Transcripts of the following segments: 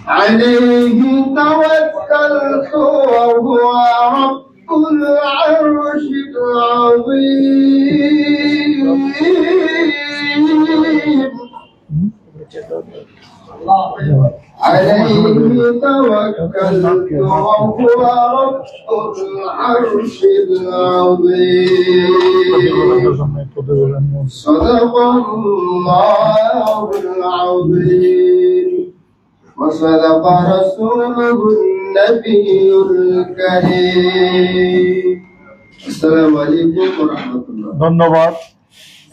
عليه توكلت وهو رب العرش العظيم عليه توكلت وهو رب العرش العظيم صدق الله العظيم وصدق رسوله النبي الكريم السلام عليكم ورحمة الله ধন্যবাদ।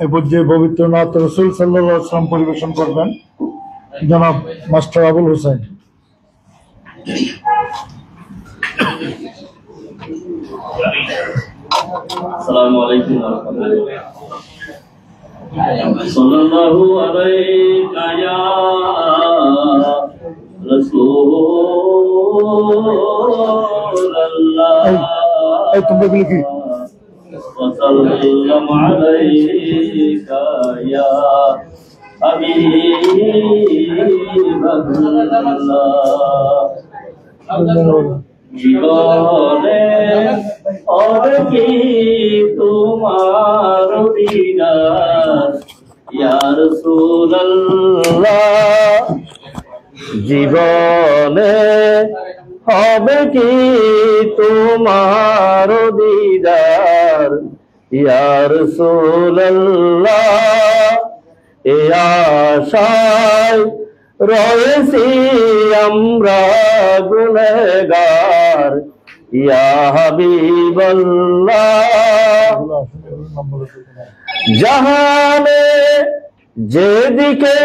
এই পর্যায়ে পবিত্র নাত রাসূল সাল্লাল্লাহু আলাইহি ওয়াসাল্লাম পরিবেশন করবেন জনাব মাস্টার আবুল হোসেন। আসসালামু আলাইকুম ওয়া রাহমাতুল্লাহ। সাল্লাল্লাহু আলাইকা ইয়া রাসূলুল্লাহ। এই তোমরা এগুলো কি? সাল্লাল্লাহু আলাইকা ইয়া হাবিবাল্লাহ। জীবনে और की तुम्हार दीदार या रसूल अल्लाह। জীবনে হবে কি তোমার দিদার ইয়া রাসূলুল্লাহ। এ আশায় রয়েছি আমরা গুনাহগার ইয়া হাবিবাল্লাহ। জাহানে যেদিকে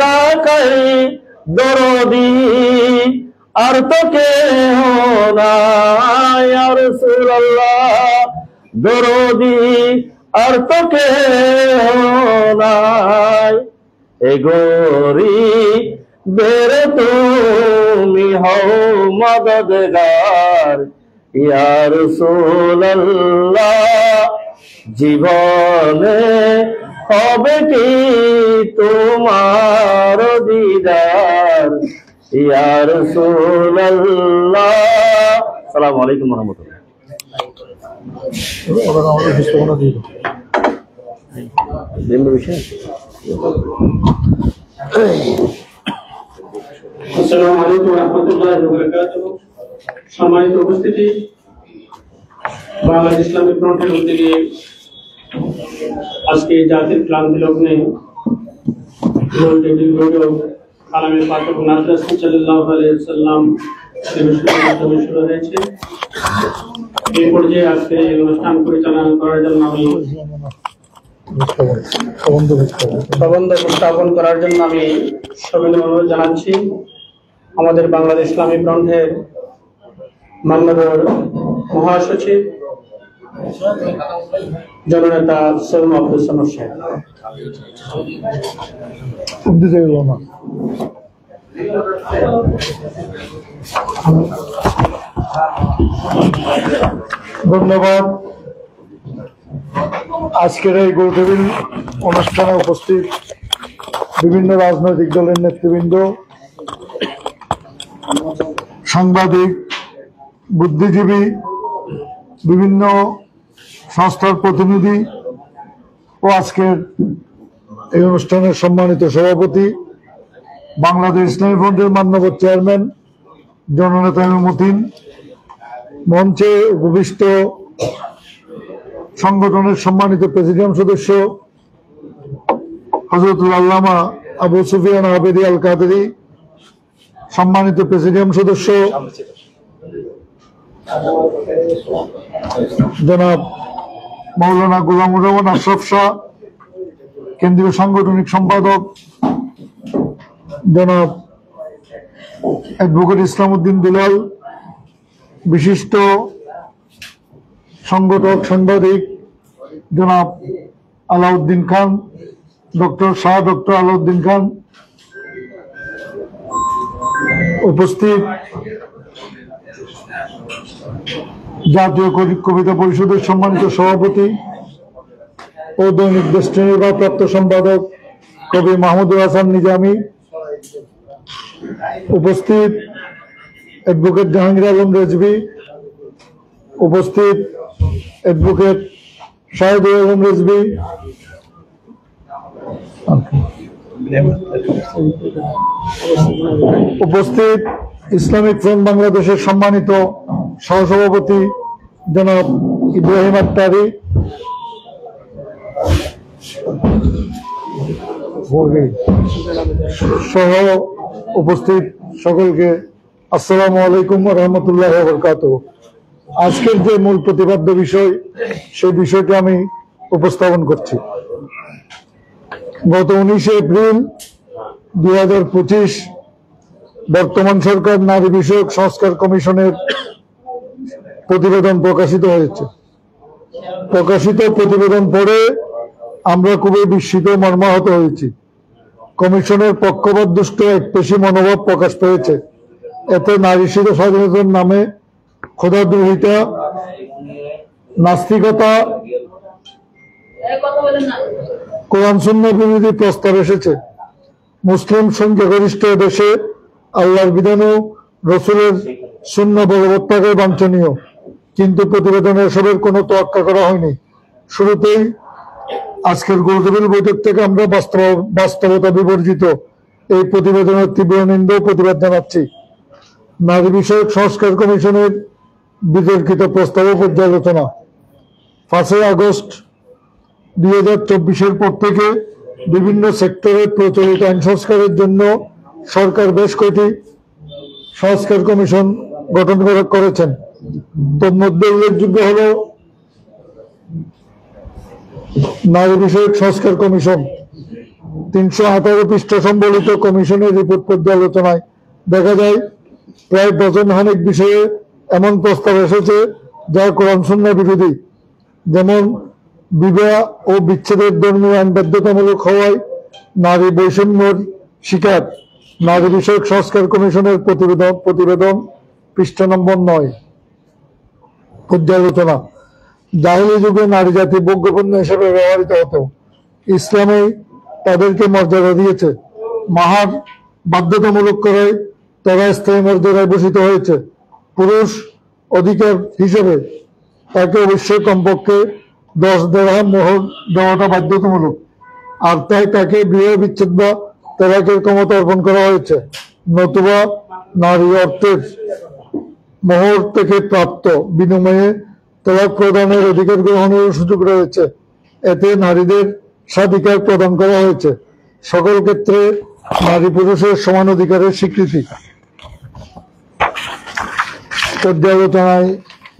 তাকাই দরদি আর তো কেহ নাই ইয়া রাসূলুল্লাহ। দরদি আর তো কেহ নাই এ গরিবের তুমি হও মদদগার ইয়া রাসূলুল্লাহ। জীবনে হবে কি তোমার দিদার ইয়া রাসূলুল্লাহ। আসসালামু আলাইকুম ওয়া রাহমাতুল্লাহ। আসসালামু আলাইকুম ওয়া রাহমাতুল্লাহি ওয়া বারাকাতুহু। সম্মানিত উপস্থিতি, বাংলাদেশ ইসলামী ফ্রন্টের উদ্যোগে আজকে জাতির ক্লান্তি লগ্নে কালামে পাক এবং নাত রাসূল সাল্লাল্লাহু আলাইহি ওয়াসাল্লাম শুরু হয়েছে। এই পর্যায়ে আজকে অনুষ্ঠান পরিচালনা করার জন্য আমি প্রবন্ধ উপস্থাপন করার জন্য আমি সবিনয় অনুরোধ জানাচ্ছি আমাদের বাংলাদেশ ইসলামী ফ্রন্টের মাননীয় মহাসচিব জননেতা সৈয়দ আব্দুল সামাদ সাহেব। ধন্যবাদ। আজকের এই গোলটেবিল অনুষ্ঠানে উপস্থিত বিভিন্ন রাজনৈতিক দলের নেতৃবৃন্দ, সাংবাদিক, বুদ্ধিজীবী, বিভিন্ন সংস্থার প্রতিনিধি ও আজকের এই অনুষ্ঠানের সম্মানিত সভাপতি বাংলাদেশ ইসলামী ফ্রন্টের মাননীয় চেয়ারম্যান জননেতা মতিন, মঞ্চে উপবিষ্ট সংগঠনের সম্মানিত প্রেসিডিয়াম সদস্য হযরতুল আল্লামা আবু সুফিয়ান আবেদি আল কাদেরী, সম্মানিত প্রেসিডিয়াম সদস্য জনাব মৌলানা গোলামুর রহমান আশরাফ শাহ, কেন্দ্রীয় সাংগঠনিক সম্পাদক জনাব অ্যাডভোকেট ইসলাম উদ্দিন দুলাল, বিশিষ্ট সংগঠক সাংবাদিক জনাব আলাউদ্দিন খান, ডক্টর আলাউদ্দিন খান, উপস্থিত জাতীয় কবিতা পরিষদের সম্মানিত সভাপতি ও দৈনিক দেশটির ভারপ্রাপ্ত সম্পাদক কবি মাহমুদুল হাসান নিজামী, উপস্থিত অ্যাডভোকেট জাহাঙ্গীর আলম রেজভী, উপস্থিত অ্যাডভোকেট শাহিদুল আলম রেজভী, উপস্থিত ইসলামিক ফ্রন্ট বাংলাদেশের সম্মানিত সহসভাপতি জনাব ইব্রাহিম আত্তারি, সহ উপস্থিত সকলকে আসসালামু আলাইকুম ওয়া রাহমাতুল্লাহি ওয়া বারাকাতুহু। আজকের যে মূল প্রতিপাদ্য বিষয়, সেই বিষয়টি আমি উপস্থাপন করছি। গত 19 এপ্রিল 2025 বর্তমান সরকার নারী বিষয়ক সংস্কার কমিশনের প্রতিবেদন প্রকাশিত হয়েছে। প্রকাশিত প্রতিবেদন পড়ে আমরা খুবই বিস্মিত মর্মাহত হয়েছি। কমিশনের পক্ষপাতদুষ্ট একপেশী মনোভাব প্রকাশ পেয়েছে। এতে নারী স্বাধীনতার নামে খোদাদ্রোহিতা, নাস্তিকতা, কোরআন সুন্নাহ বিরোধী প্রস্তাব এসেছে। মুসলিম সংখ্যাগরিষ্ঠ দেশে আল্লাহর বিধান ও রসুলের সুন্নাহ বলবৎ থাকা বাঞ্ছনীয়, কিন্তু প্রতিবেদনে এসবের কোনো তোয়াক্কা করা হয়নি। শুরুতেই আজকের গোলটেবিল বৈঠক থেকে আমরা বাস্তবতা বিবর্জিত এই প্রতিবেদনের তীব্র নিন্দা ও প্রতিবাদ জানাচ্ছি। নারী বিষয়ক সংস্কার কমিশনের বিতর্কিত প্রস্তাব ও পর্যালোচনা। 5 আগস্ট 2024 পর থেকে বিভিন্ন সেক্টরে প্রচলিত আইন সংস্কারের জন্য সরকার বেশ কয়েকটি সংস্কার কমিশন গঠন করেছেন। তন্মধ্যে উল্লেখযোগ্য হল নারী বিষয়ক সংস্কার কমিশন। 318 পৃষ্ঠা সম্বলিত কমিশনের রিপোর্ট পর্যালোচনায় দেখা যায় প্রায় ডজনখানেক বিষয়ে এমন প্রস্তাব এসেছে যা কোরআন সুন্নাহ বিরোধী, যেমন বিবাহ ও বিচ্ছেদের ধর্মীয় আইন বাধ্যতামূলক হওয়ায় নারী বৈষম্যের শিকার। নারী বিষয়ক সংস্কার কমিশনের প্রতিবেদন পৃষ্ঠা নম্বর 9 পর্যালোচনা। জাহেলি যুগে নারী জাতি ভোগ্যপণ্য হিসেবে ব্যবহৃত হতো। ইসলামে তাদেরকে মর্যাদা দিয়েছে। মাহার বাধ্যতামূলক করায় তারা স্থায়ী মর্যাদায় ভূষিত হয়েছে। পুরুষ অধিকার হিসেবে তাকে অবশ্যই কমপক্ষে 10 দিরহাম মোহর দেওয়াটা বাধ্যতামূলক, আর তাই তাকে বিয়ে বিচ্ছেদ বা তালাকের ক্ষমতা অর্পণ করা হয়েছে। নতুবা নারী অর্থের মোহর থেকে প্রাপ্ত বিনিময়ে তালাক প্রদানের অধিকার গ্রহণের সুযোগ রয়েছে। এতে নারীদের স্বাধিকার প্রদান করা হয়েছে। সকল ক্ষেত্রে নারী পুরুষের সমান অধিকারের স্বীকৃতি। পর্যালোচনায়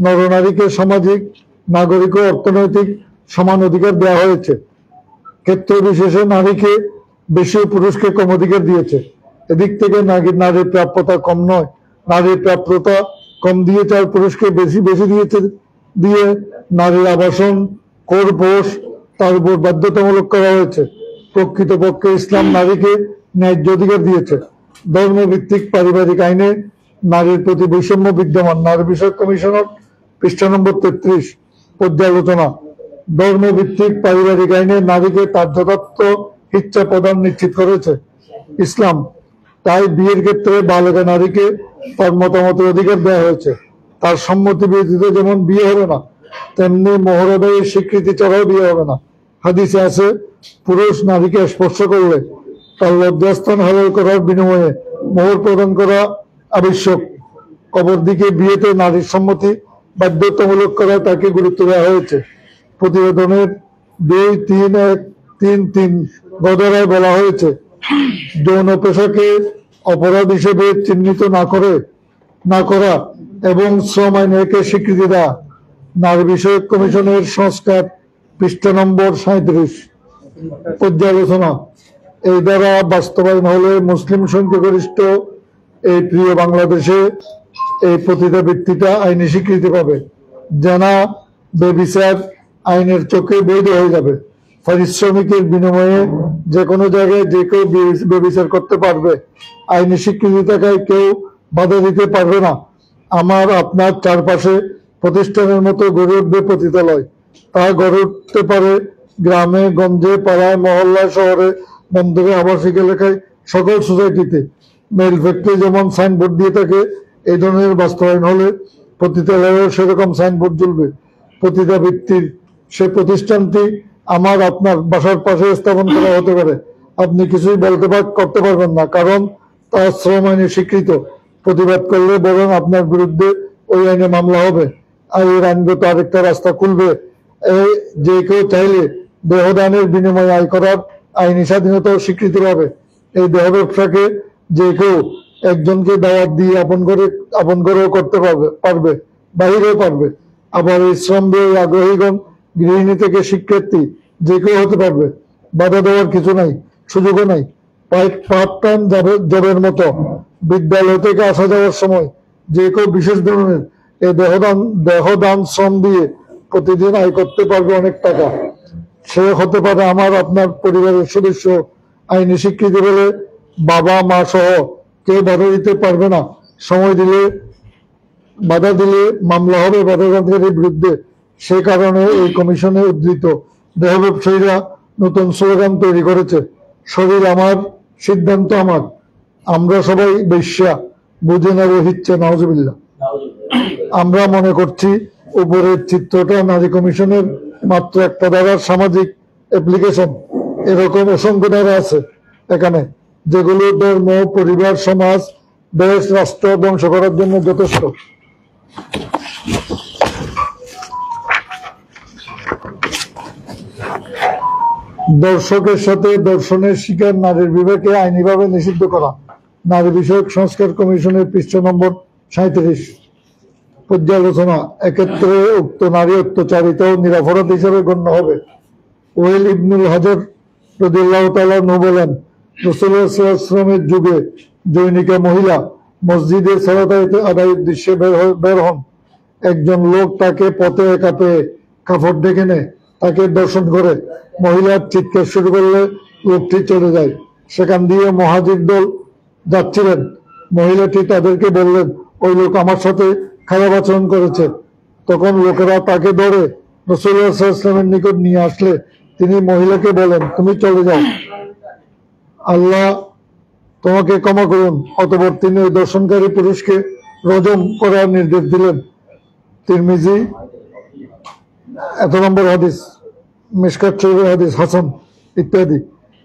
নরনারীকে সামাজিক, নাগরিক ও অর্থনৈতিক সমান অধিকার দেওয়া হয়েছে। ক্ষেত্র বিশেষে নারীকে বেশি ও পুরুষকে কম অধিকার দিয়েছে। এদিক থেকে নারীর প্রাপ্যতা কম নয়, নারীর প্রাপ্যতা কম দিয়েছে আর পুরুষকে বেশি বেশি দিয়েছে দিয়ে নারীর আবাসন, কর বোস তার উপর বাধ্যতামূলক করা হয়েছে। প্রকৃতপক্ষে ইসলাম নারীকে ন্যায্য অধিকার দিয়েছে। ধর্মভিত্তিক পারিবারিক আইনে নারীর প্রতি বৈষম্য বিদ্যমান। নারী বিষয়ক কমিশনের পৃষ্ঠা নম্বর 33 পর্যালোচনা। ধর্মভিত্তিক পারিবারিক আইনে নারীকে তার যথার্থ ইচ্ছা প্রদান নিশ্চিত করেছে ইসলাম। তাই বিয়ের ক্ষেত্রে বালেগা নারীকে তার মতামতের অধিকার দেওয়া হয়েছে। তার সম্মতি ব্যতীত যেমন বিয়ে হবে না, তেমনি মোহর আদায়ের স্বীকৃতি ছাড়াও বিয়ে হবে না। হাদিসে আছে, পুরুষ নারীকে স্পর্শ করলে তার লজ্জাস্থান হালাল করার বিনিময়ে মোহর প্রদান করা আবশ্যক। অপরদিকে বিয়েতে নারীর সম্মতি বাধ্যতামূলক করায় তাকে গুরুত্ব দেওয়া হয়েছে। প্রতিবেদনের 2.3.1.3.3 গদরায় বলা হয়েছে, যৌন পেশাকে অপরাধ হিসেবে চিহ্নিত না করা এবং শ্রম আইনকে স্বীকৃতি দেওয়া। নারী বিষয়ক কমিশনের সংস্কার পৃষ্ঠা নম্বর 37 পর্যালোচনা। এই দ্বারা বাস্তবায়ন হলে মুসলিম সংখ্যাগরিষ্ঠ এই প্রিয় বাংলাদেশে এই পতিতাবৃত্তিটা আইনি স্বীকৃতি পাবে। জানা বেবিচার আইনের চোখে বৈধ হয়ে যাবে। পারিশ্রমিকের বিনিময়ে যে কোনো জায়গায় যে কেউ বেবিচার করতে পারবে। আইনি স্বীকৃতি থাকায় কেউ বাধা দিতে পারবে না। আমার আপনার চারপাশে প্রতিষ্ঠানের মতো গড়ে উঠবে পতিতালয়। তা গড়ে উঠতে পারে গ্রামে, গঞ্জে, পাড়ায়, মহল্লায়, শহরে, বন্দরে, আবাসিক এলাকায়, সকল সোসাইটিতে মেল ফ্যাক্টরি যেমন সাইনবোর্ড দিয়ে থাকে, এই ধরনের বাস্তবায়ন হলে পতিতালয়েও সেরকম সাইনবোর্ড ঝুলবে। পতিতা ভিত্তির সে প্রতিষ্ঠানটি আমার আপনার বাসার পাশে স্থাপন করা হতে পারে, আপনি কিছুই করতে পারবেন না, কারণ তা শ্রম আইনে স্বীকৃত। প্রতিবাদ করলে বরং আপনার বিরুদ্ধে ওই আইনে মামলা হবে, আর এর আইনগত আরেকটা রাস্তা খুলবে। যে কেউ চাইলে দেহদানের বিনিময়ে আয় করার আইনি স্বাধীনতাও স্বীকৃতি পাবে। এই দেহ ব্যবসাকে যে কেউ একজনকে দাওয়াত দিয়ে আপন করেও করতে পারবে, বাহিরেও পারবে। আবার এই শ্রম দিয়ে আগ্রহীগণ গৃহিণী থেকে শিক্ষার্থী যে কেউ হতে পারবে, বাধা দেওয়ার কিছু নাই, সুযোগও নাই। পার্ট টাইম জবের মতো বিদ্যালয় থেকে আসা যাওয়ার সময় যে কেউ বিশেষ ধরনের এই দেহদান শ্রম দিয়ে প্রতিদিন আয় করতে পারবে অনেক টাকা। সে হতে পারে আমার আপনার পরিবারের সদস্য। আইনি স্বীকৃতি বলে বাবা মা সহ কেউ বাধা দিতে পারবে না। বাধা দিলে মামলা হবে বাধাদানকারীর বিরুদ্ধে। সে কারণে এই কমিশনে উদ্ধৃত দেহ ব্যবসায়ীরা নতুন স্লোগান তৈরি করেছে, শরীর আমার, সিদ্ধান্ত আমার। আমরা সবাই বেশ্যা, বুঝে না রহিচ্ছে, নাউজুবিল্লাহ। আমরা মনে করছি উপরের চিত্রটা নারী কমিশনের মাত্র একটা ধারার সামাজিক অ্যাপ্লিকেশন। এরকম অসংখ্য ধারা আছে এখানে, যেগুলো ধর্ম, পরিবার, সমাজ, দেশ, রাষ্ট্র ধ্বংস করার জন্য যথেষ্ট। দর্শকের সাথে দর্শনের শিকার নারীর বিবেকে আইনিভাবে নিষিদ্ধ করা। নারী বিষয়ক সংস্কার কমিশনের পৃষ্ঠা নম্বর 37। পর্যালোচনা। এক্ষেত্রে উক্ত নারী অত্যাচারিত নিরাপরাধ হিসেবে গণ্য হবে। ওয়েল ইবনুল হাজার রাদিয়াল্লাহু তাআলা আনহু বলেন, রাসূলুল্লাহ সাল্লাল্লাহু আলাইহি ওয়াসাল্লামের যুগে জৈনিকা মহিলা মসজিদে সালাত আদায়ের উদ্দেশ্যে বের হন। একজন লোক তাকে পথে একা পেয়ে কাপড় ডেকে নেয়, তাকে দর্শন করে। মহিলার চিৎকার শুরু করলে লোকটি চলে যায়। সেখান দিয়ে মুহাজির দল যাচ্ছিলেন। মহিলাটি তাদেরকে বললেন, ওই লোক আমার সাথে খারাপ আচরণ করেছে। তখন লোকেরা তাকে ধরে রাসূলুল্লাহ সাল্লাল্লাহু আলাইহি ওয়াসাল্লামের নিকট নিয়ে আসলে তিনি মহিলাকে বলেন, তুমি চলে যাও, আল্লাহ তোমাকে ক্ষমা করুন। অতঃপর তিনি ওই দর্শনকারী পুরুষকে রজম করার নির্দেশ দিলেন। তিরমিজি 1 নম্বর হাদিস, মিশকাত শরীফের হাদিস হাসান ইত্যাদি।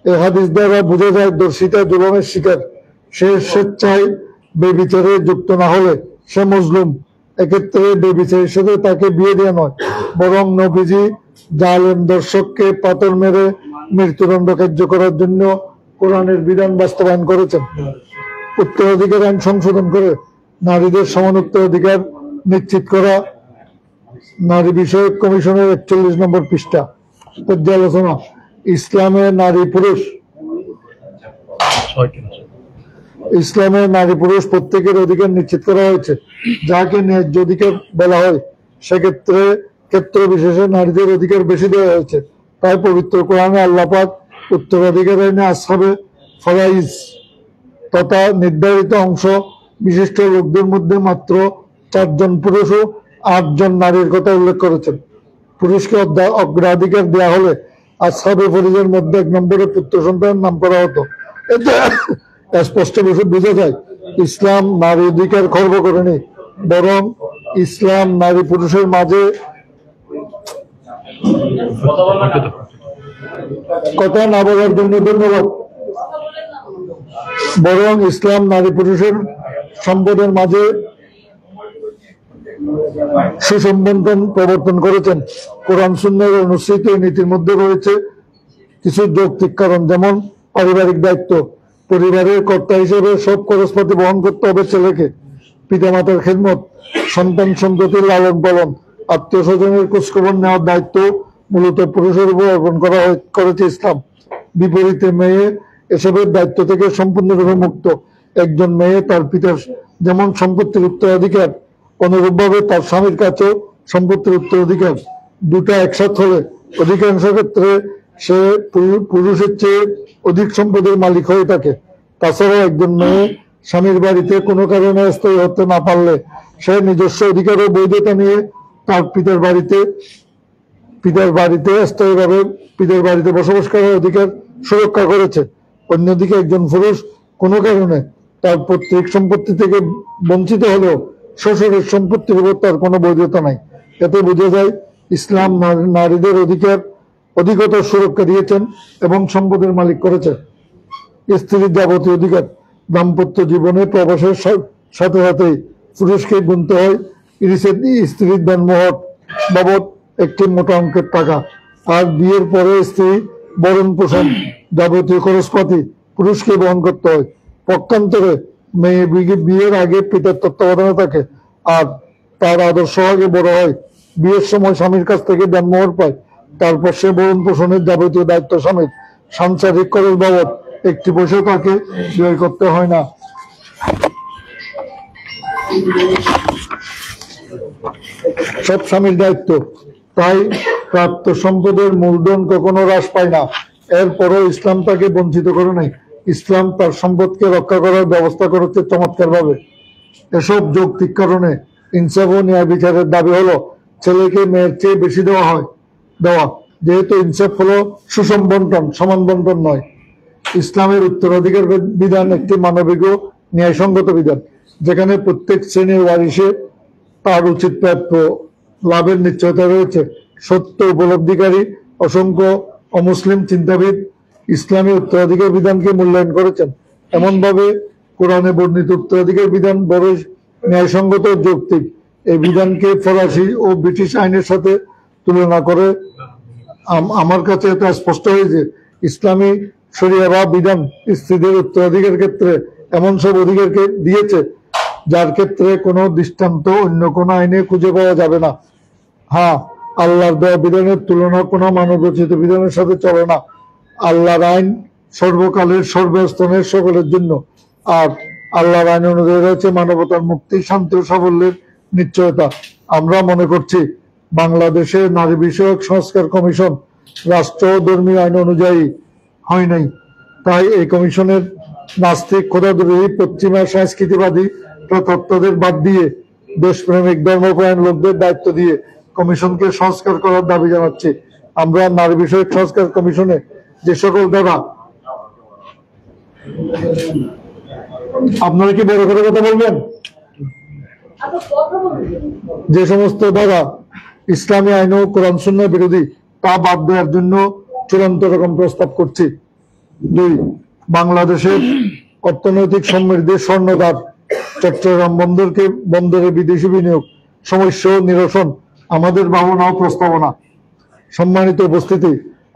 এই হাদিস দ্বারা বোঝা যায় দর্শিতা জুলুমের শিকার। সে স্বেচ্ছায় বেবিচারে যুক্ত না হলে সে মজলুম। এক্ষেত্রে বেবিচারের সাথে তাকে বিয়ে দেওয়া নয়, বরং নবীজি জালেম দর্শককে পাথর মেরে মৃত্যুদণ্ড কার্যকরার জন্য কোরআনের বিধান বাস্তবায়ন করেছেন। উত্তরাধিকার আইন সংশোধন করে নারীদের সমান উত্তরাধিকার নিশ্চিত করা। নারী বিষয়ক কমিশনের 41 নম্বর পৃষ্ঠা। পর্যালোচনা। ইসলামে নারী পুরুষ প্রত্যেকের অধিকার নিশ্চিত করা হয়েছে, যাকে ন্যায্য অধিকার বলা হয়। সেক্ষেত্রে ক্ষেত্র বিশেষে নারীদের অধিকার বেশি দেওয়া হয়েছে। তাই পবিত্র কোরআনে আল্লাহ পাক উত্তরাধিকার আইনে আসহাবে ফরাইজ তথা নির্ধারিত অংশ বিশিষ্ট লোকদের মধ্যে মাত্র 4 জন পুরুষ ও 8 জন নারীর কথা উল্লেখ করেছেন। পুরুষকে অগ্রাধিকার দেওয়া হলে আসহাবে ফরিজের মধ্যে 1 নম্বরে পুত্র সন্তানের নাম করা হতো। এতে স্পষ্ট বোঝা যায় ইসলাম নারী অধিকার খর্ব করেনি, বরং ইসলাম নারী পুরুষের মাঝে কথা না বলার জন্য ধন্যবাদ, বরং ইসলাম নারী পুরুষের সম্পদের মাঝে সুসম্বন্ধন প্রবর্তন করেছেন। কোরআন সুন্নাহর অনুসৃত নীতির মধ্যে রয়েছে কিছু যৌক্তিক কারণ, যেমন পারিবারিক দায়িত্ব। পরিবারের কর্তা হিসেবে সব খরচপাতি বহন করতে হবে ছেলেকে। পিতামাতার খেদমত, সন্তান সন্ততির লালন পালন, আত্মীয় স্বজনের খোঁজখবর নেওয়ার দায়িত্ব মূলত পুরুষের উপর অর্পণ করেছে ইসলাম। বিপরীতে মেয়ে এসবের দায়িত্ব থেকে সম্পূর্ণরূপে মুক্ত। একজন মেয়ে তার পিতার যেমন সম্পত্তির উত্তরাধিকার, অনুরূপভাবে তার স্বামীর কাছেও সম্পত্তির উত্তরাধিকার। দুটা একসাথে হলে অধিকাংশ ক্ষেত্রে সে পুরুষের চেয়ে অধিক সম্পদের মালিক হয়ে থাকে। তাছাড়া একজন মেয়ে স্বামীর বাড়িতে কোনো কারণে স্থায়ী হতে না পারলে সে নিজস্ব অধিকার ও বৈধতা নিয়ে তার পিতার বাড়িতে স্থায়ীভাবে বসবাস করার অধিকার সুরক্ষা করেছে। অন্যদিকে একজন পুরুষ কোনো কারণে তার পৈতৃক সম্পত্তি থেকে বঞ্চিত হলেও শ্বশুরের সম্পত্তির উপর তার কোনো বৈধতা নাই। এতে বোঝা যায় ইসলাম নারীদের অধিকতর সুরক্ষা দিয়েছেন এবং সম্পদের মালিক করেছে। স্ত্রীর যাবতীয় অধিকার দাম্পত্য জীবনে প্রবাসের সাথে সাথেই পুরুষকে গুনতে হয় স্ত্রীর দেনমোহর বাবদ একটি মোটা অঙ্কের টাকা, আর বিয়ের পরে স্ত্রী বরণ পোষণ যাবতীয় খরচপাতি পুরুষকে বহন করতে হয়। পক্ষান্তরে মেয়ে বিয়ের আগে পিতার তত্ত্বাবধানে থাকে আর তার আদর্শ আগে বড় হয়। বিয়ের সময় স্বামীর কাছ থেকে দেনমোহর পায়, তারপর সে বরণ পোষণের যাবতীয় দায়িত্ব স্বামীর। সাংসারিক খরচ বাবদ একটি পয়সা তাকে ব্যয় করতে হয় না। সব স্বামীর দায়িত্ব, তাই প্রাপ্ত সম্পদের মূলধন কখনো হ্রাস পায় না। এরপরও ইসলাম তাকে বঞ্চিত করে নাই। ইসলাম তার সম্পদকে রক্ষা করার ব্যবস্থা করেছে চমৎকার ভাবে। এসব যৌক্তিক কারণে ইনসাফ ও ন্যায় বিচারের দাবি হলো ছেলেকে মেয়ের চেয়ে বেশি দেওয়া, যেহেতু ইনসাফ হলো সুষম বন্টন, সমান বন্টন নয়। ইসলামের উত্তরাধিকার বিধান একটি মানবিক ও ন্যায়সঙ্গত বিধান, যেখানে প্রত্যেক শ্রেণীর ওয়ারিশে তার উচিত প্রাপ্য লাভের নিশ্চয়তা রয়েছে। সত্য উপলব্ধিকারী অসংখ্য অমুসলিম চিন্তাবিদ ইসলামী উত্তরাধিকার বিধানকে মূল্যায়ন করেছেন। এমনভাবে কোরআনে বর্ণিত উত্তরাধিকার বিধান বড় ন্যায়সঙ্গত ও যৌক্তিক। এই বিধানকে ফরাসি ও ব্রিটিশ আইনের সাথে তুলনা করে আমার কাছে এটা স্পষ্ট হয়েছে ইসলামী শরিয়া বা বিধান স্ত্রীদের উত্তরাধিকার ক্ষেত্রে এমন সব অধিকারকে দিয়েছে যার ক্ষেত্রে কোনো দৃষ্টান্ত অন্য কোনো আইনে খুঁজে পাওয়া যাবে না। হ্যাঁ, আল্লাহর দেওয়া বিধানের তুলনা কোনো মানবরচিত বিধানের সাথে চলে না। আল্লাহর আইন সর্বকালের সর্বস্তরের সকলের জন্য, আর আল্লাহর আইন অনুযায়ী রয়েছে মানবতার মুক্তি, শান্তি ও সাফল্যের নিশ্চয়তা। আমরা মনে করছি বাংলাদেশের নারী বিষয়ক সংস্কার কমিশন রাষ্ট্র ও ধর্মীয় আইন অনুযায়ী হয় নাই। তাই এই কমিশনের নাস্তিক, খোদাদ্রোহী, পশ্চিমা সংস্কৃতিবাদী তত্ত্বদের বাদ দিয়ে দেশপ্রেমিক ধর্মপ্রাণ লোকদের দায়িত্ব দিয়ে কমিশনকে সংস্কার করার দাবি জানাচ্ছি। আমরা নারী বিষয়ক সংস্কার কমিশনে যে সকল দ্বারা, আপনারা কি বড় করে কথা বলবেন, যে সমস্ত দ্বারা ইসলামী আইন ও কোরআন সুন্নাহ বিরোধী তা বাদ দেওয়ার জন্য চূড়ান্ত রকম প্রস্তাব করছি। 2, বাংলাদেশের অর্থনৈতিক সমৃদ্ধির স্বর্ণদ্বার চট্টগ্রাম বন্দরে বিদেশি বিনিয়োগ সমস্যা নিরসন আমাদের ভাবনা ও প্রস্তাবনা। সম্মানিত উপস্থিতি,